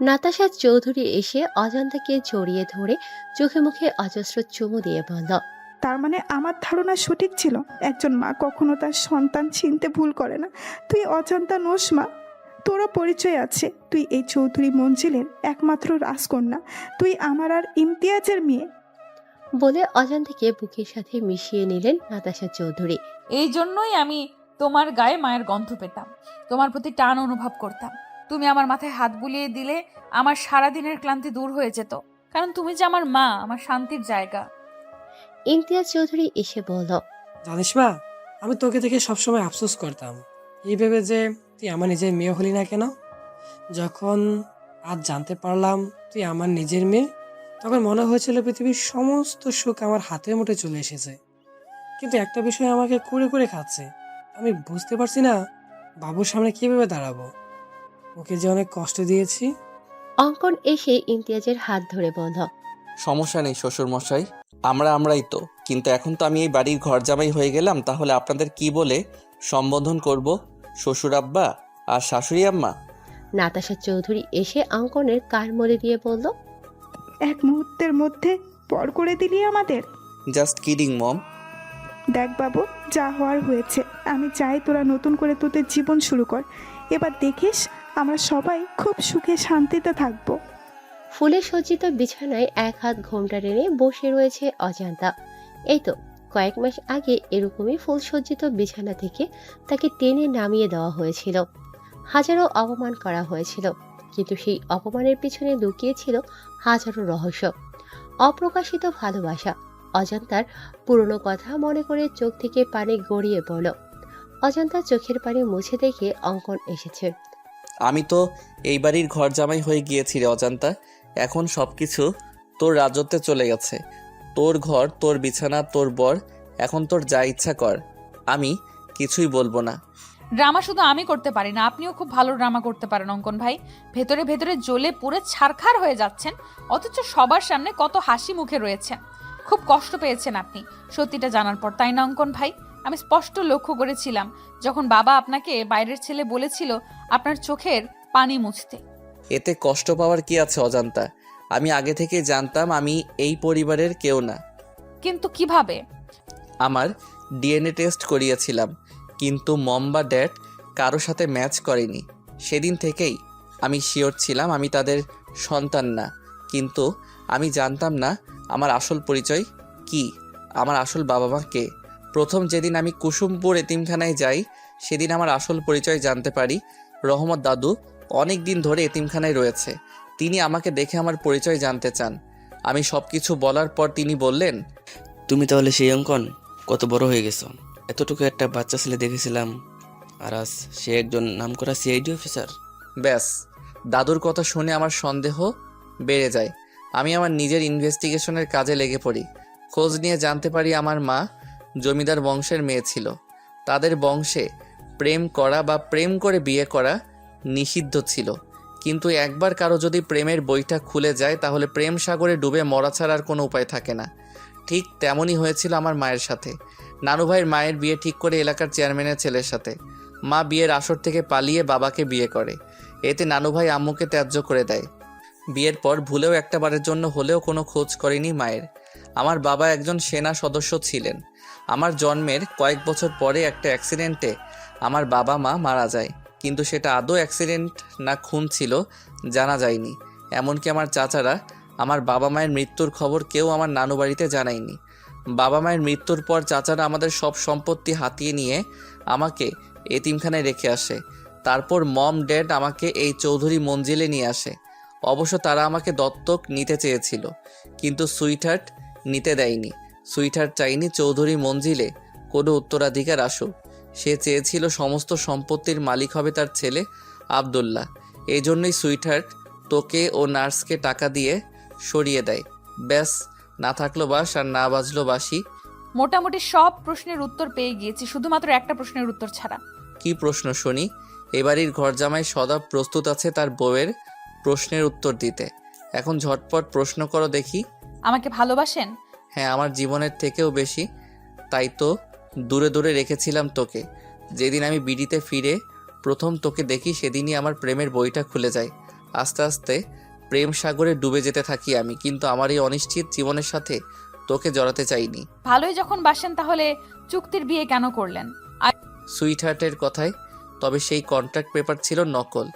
নাতাশা চৌধুরী এসে অজান্তাকে জড়িয়ে ধরে চোখে মুখে অজস্র চুমু দিয়ে বলল, তার মানে আমার ধারণা সঠিক ছিল, একজন মা কখনো তার সন্তান চিনতে ভুল করে না। তুই অজান্তা নোস মা, তোরা পরিচয় আছে। তুই এই চৌধুরী মঞ্জিলের একমাত্র রাজকন্যা। তুই আমার আর ইমতিয়াজের মেয়ে। বলে অজান্তাকে বুকের সাথে মিশিয়ে নিলেন নাতাশা চৌধুরী। এই জন্যই আমি তোমার গায়ে মায়ের গন্ধ পেতাম, তোমার প্রতি টান অনুভব করতাম। তুমি আমার মাথায় হাত বুলিয়ে দিলে আমার সারাদিনের ক্লান্তি দূর হয়ে যেত, কারণ তুমি যে আমার মা, আমার শান্তির জায়গা। ইমতিয়াজ চৌধুরী এসে বলল, জানিস মা, আমি তোকে দেখে সবসময় আফসোস করতাম, এই ভেবে যে তুই আমার নিজের মেয়ে হলি না কেন? যখন আজ জানতে পারলাম তুই আমার নিজের মেয়ে, তখন মনে হয়েছিল পৃথিবীর সমস্ত সুখ আমার হাতের মুঠে চলে এসেছে। কিন্তু একটা বিষয় আমাকে কুরে কুরে খাচ্ছে। আমি বুঝতে পারছি না বাবুর সামনে কিভাবে দাঁড়াবো। ওকে যে অনেক কষ্ট দিয়েছি। অঙ্কন এসে ইমতিয়াজের হাত ধরে বলল, সমস্যা নেই শ্বশুরমশাই, আমরাই তো। কিন্তু এখন তো আমি এই বাড়ির ঘর জামাই হয়ে গেলাম, তাহলে আপনাদের কি বলে সম্বোধন করব? শ্বশুর আব্বা আর শাশুড়ি আম্মা? নাতাশা চৌধুরী এসে অঙ্কনের কান মলে দিয়ে বলল, এক মুহূর্তের মধ্যে পর করে দিলি আমাদের। জাস্ট কিডিং মম। দেখ বাবু, যা হওয়ার হয়েছে। আমি চাই তোরা নতুন করে তোদের জীবন শুরু কর। এবার দেখিস আমরা সবাই খুব সুখে শান্তিতে থাকবো। ফুলে সজ্জিত বিছানায় এক হাত ঘোমটা টেনে বসে রয়েছে অজান্তা। এই তো কয়েক মাস আগে এরকমই ফুল সজ্জিত বিছানা থেকে তাকে টেনে নামিয়ে দেওয়া হয়েছিল। হাজারো অপমান করা হয়েছিল, কিন্তু সেই অপমানের পিছনে লুকিয়েছিল হাজারো রহস্য, অপ্রকাশিত ভালোবাসা। অজান্তার পুরনো কথা মনে করে চোখ থেকে পানি গড়িয়ে পড়ল। অজান্তার চোখের পানি মুছে দেখে অঙ্কন এসেছে। আমি তো এই বাড়ির ঘর জামাই হয়ে গিয়েছি রে অজান্তা। এখন সবকিছু তোর রাজত্বে চলে গেছে। তোর ঘর, তোর বিছানা, তোর বর। এখন তোর যা ইচ্ছা কর, আমি কিছুই বলবো না। ড্রামা শুধু আমি করতে পারি না, আপনিও খুব ভালো ড্রামা করতে পারেন অঙ্কন ভাই। ভেতরে ভেতরে জ্বলে পুড়ে ছারখার হয়ে যাচ্ছেন, অথচ সবার সামনে কত হাসি মুখে রয়েছেন। খুব কষ্ট পেয়েছেন আপনি সত্যিটা জানার পর, তাই না অঙ্কন ভাই? আমি স্পষ্ট লক্ষ্য করেছিলাম যখন বাবা আপনাকে বাইরের ছেলে বলেছিল আপনার চোখের পানি মুছতে। এতে কষ্ট পাওয়ার কি আছে অজান্তা? আমি আগে থেকে জানতাম আমি এই পরিবারের কেউ না। কিন্তু কিভাবে? আমার ডিএনএ টেস্ট করিয়েছিলাম, কিন্তু মম বা ড্যাড কারো সাথে ম্যাচ করেনি। সেদিন থেকেই আমি শিওর ছিলাম আমি তাদের সন্তান না। কিন্তু আমি জানতাম না আমার আসল পরিচয় কি, আমার আসল বাবা মা কে। প্রথম যেদিন আমি কুসুমপুর এতিমখানায় যাই, সেদিন আমার আসল পরিচয় জানতে পারি। রহমত দাদু অনেক দিন ধরে এতিমখানায় রয়েছে। তিনি আমাকে দেখে আমার পরিচয় জানতে চান। আমি সব কিছু বলার পর তিনি বললেন, তুমি তাহলে সেই অঙ্কন? কত বড় হয়ে গেছো। এতটুকু একটা বাচ্চা ছেলে দেখেছিলাম, আর আজ সে একজন নামকরা সিআইডি অফিসার। ব্যাস, দাদুর কথা শুনে আমার সন্দেহ বেড়ে যায়। আমি আমার নিজের ইনভেস্টিগেশনের কাজে লেগে পড়ি। খোঁজ নিয়ে জানতে পারি আমার মা জমিদার বংশের মেয়ে ছিল। তাদের বংশে প্রেম করা বা প্রেম করে বিয়ে করা নিষিদ্ধ ছিল। কিন্তু একবার কারো যদি প্রেমের বইটা খুলে যায়, তাহলে প্রেম সাগরে ডুবে মরা ছাড়া আর কোনো উপায় থাকে না। ঠিক তেমনই হয়েছিল আমার মায়ের সাথে। নানু ভাইয়ের মায়ের বিয়ে ঠিক করে এলাকার চেয়ারম্যানের ছেলের সাথে। মা বিয়ের আসর থেকে পালিয়ে বাবাকে বিয়ে করে। এতে নানু ভাই আম্মুকে ত্যায্য করে দেয়। বিয়ের পর ভুলেও একটা বারের জন্য হলেও কোনো খোঁজ করেনি মায়ের। আমার বাবা একজন সেনা সদস্য ছিলেন। আমার জন্মের কয়েক বছর পরে একটা অ্যাক্সিডেন্টে আমার বাবা মা মারা যায়, কিন্তু সেটা আদৌ অ্যাক্সিডেন্ট না খুন ছিল জানা যায়নি। এমনকি আমার চাচারা আমার বাবা মায়ের মৃত্যুর খবর কেউ আমার নানু বাড়িতে জানায়নি। বাবা মায়ের মৃত্যুর পর চাচারা আমাদের সব সম্পত্তি হাতিয়ে নিয়ে আমাকে এতিমখানায় রেখে আসে। তারপর মম ড্যাড আমাকে এই চৌধুরী মঞ্জিলে নিয়ে আসে। অবশ্য তারা আমাকে দত্তক নিতে চেয়েছিল, কিন্তু সুইটহার্ট নিতে দেয়নি। সুইটহার্ট চাইনি চৌধুরী মঞ্জিলে কোনো উত্তরাধিকার আসুক। সে চেয়েছিল সমস্ত সম্পত্তির মালিক হবে তার ছেলে আবদুল্লাহ। এই জন্যই সুইটহার্ট তোকে ও নার্সকে টাকা দিয়ে সরিয়ে দেয়। ব্যাস, না থাকলো বাস আর না বাজলো বাসি। মোটামুটি সব প্রশ্নের উত্তর পেয়ে গিয়েছি, শুধুমাত্র একটা প্রশ্নের উত্তর ছাড়া। কি প্রশ্ন শুনি? এবাড়ির ঘর জামাই সদা প্রস্তুত আছে তার বউয়ের প্রশ্নের উত্তর দিতে। এখন ঝটপট প্রশ্ন করো দেখি। আমাকে ভালোবাসেন? হ্যাঁ, আমার জীবনের থেকেও বেশি। তাই তো দূরে দূরে রেখেছিলাম তোকে। যেদিন আমি বিডিতে ফিরে প্রথম তোকে দেখি, সেদিনই আমার প্রেমের বইটা খুলে যায়। আস্তে আস্তে প্রেম সাগরে ডুবে যেতে থাকি আমি, কিন্তু আমার এই অনিশ্চিত জীবনের সাথে তোকে জড়াতে চাইনি। ভালোই যখন বাসেন, তাহলে চুক্তির বিয়ে কেন করলেন? সুইটহার্টের কথায়, তবে সেই কন্ট্রাক্ট পেপার ছিল নকল,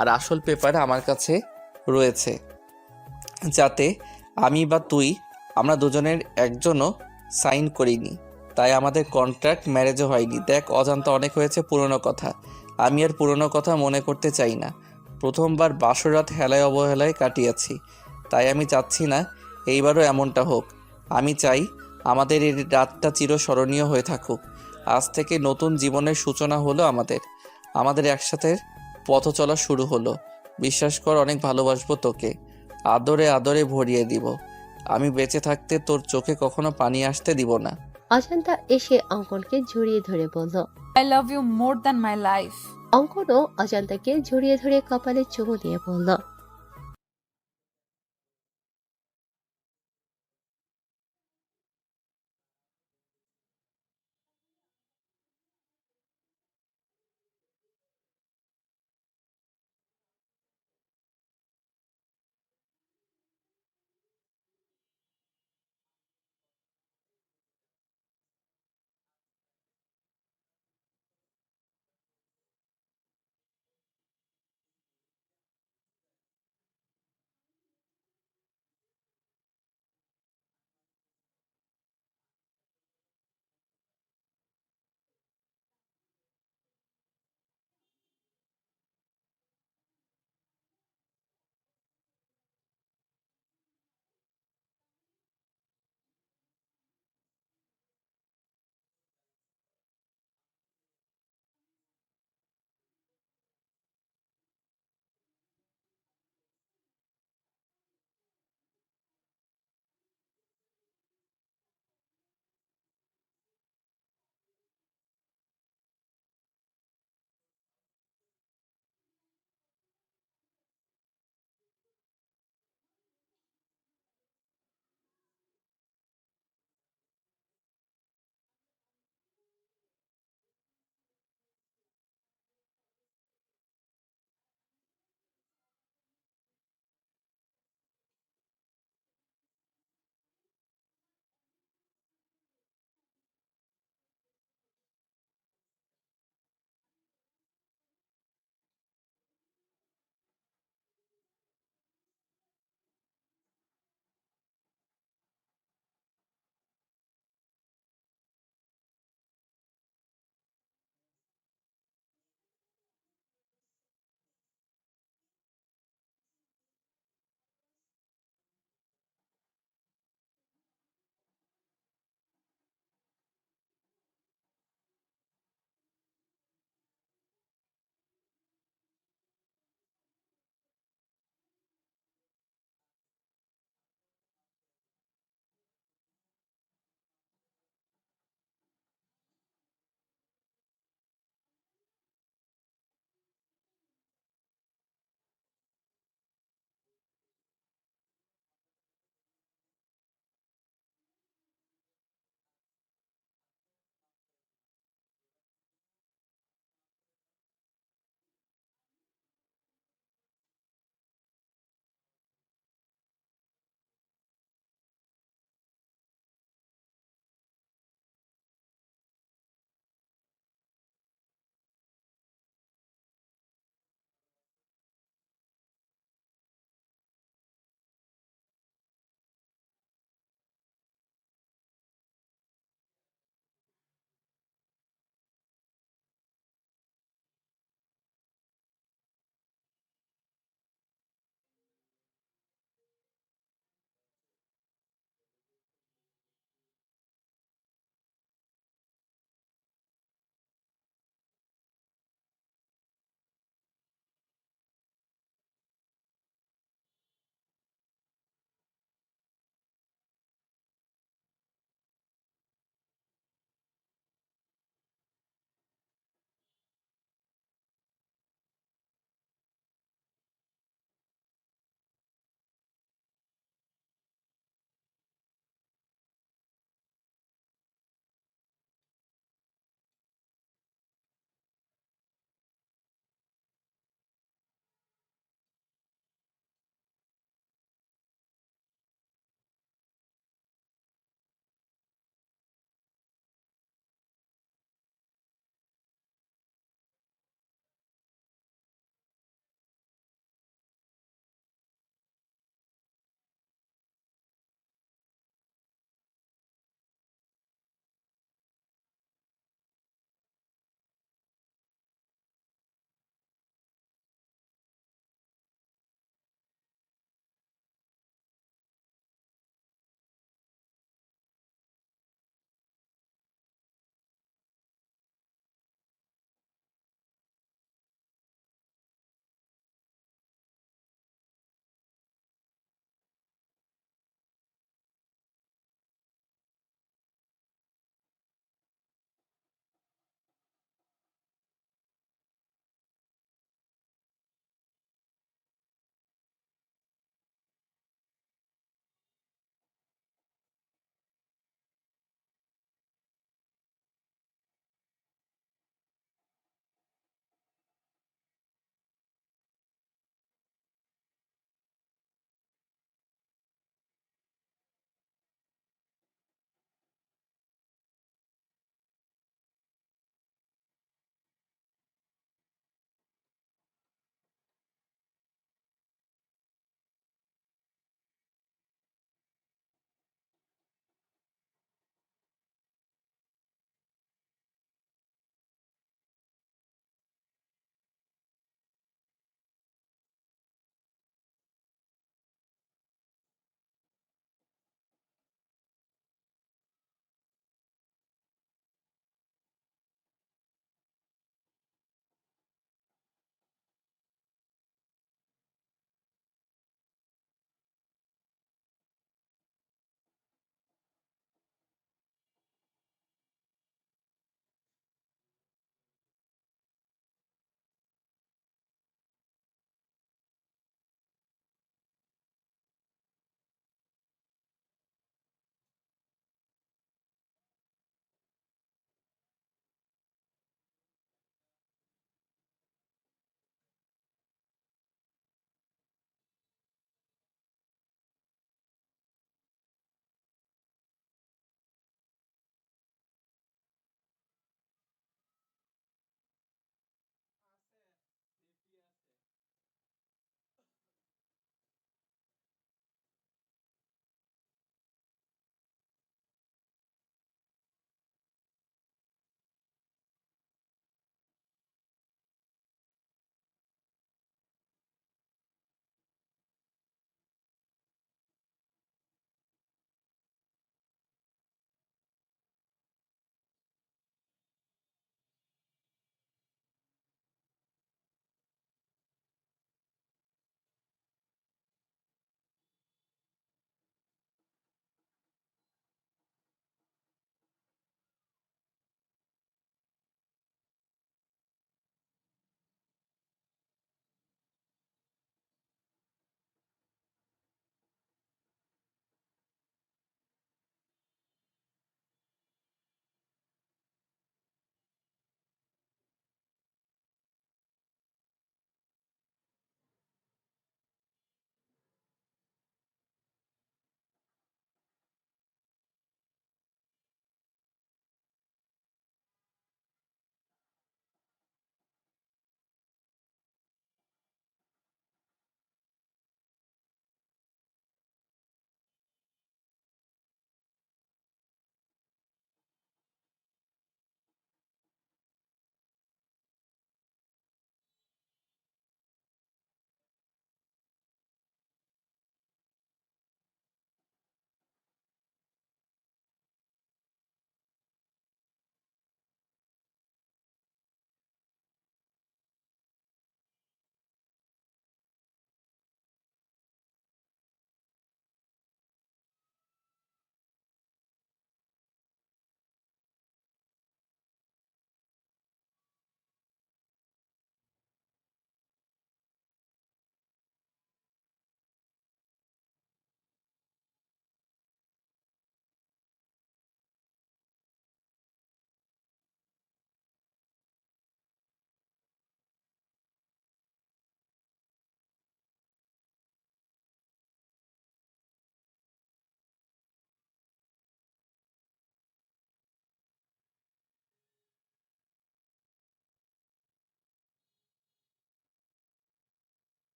আর আসল পেপার আমার কাছে রয়েছে, যাতে আমি বা তুই আমরা দুজনের একজনও সাইন করিনি। তাই আমাদের কন্ট্রাক্ট ম্যারেজও হয়নি। দেখ অজান্তা, অনেক হয়েছে পুরনো কথা। আমি আর পুরনো কথা মনে করতে চাই না। প্রথমবার বাসরাত হেলায় অবহেলায় কাটিয়েছি, তাই আমি চাচ্ছি না এইবারও এমনটা হোক। আমি চাই আমাদের এই রাতটা চিরস্মরণীয় হয়ে থাকুক। আজ থেকে নতুন জীবনের সূচনা হলো আমাদের। আমাদের একসাথে পথ চলা শুরু হলো। বিশ্বাস কর, অনেক ভালোবাসবো তোকে, আদরে আদরে ভরিয়ে দিব। আমি বেঁচে থাকতে তোর চোখে কখনো পানি আসতে দিব না। অজান্তা এসে অঙ্কনকে জড়িয়ে ধরে বলল। I love you more than my life. অঙ্কনও অজান্তাকে জড়িয়ে ধরে কপালে চুমু দিয়ে বলল।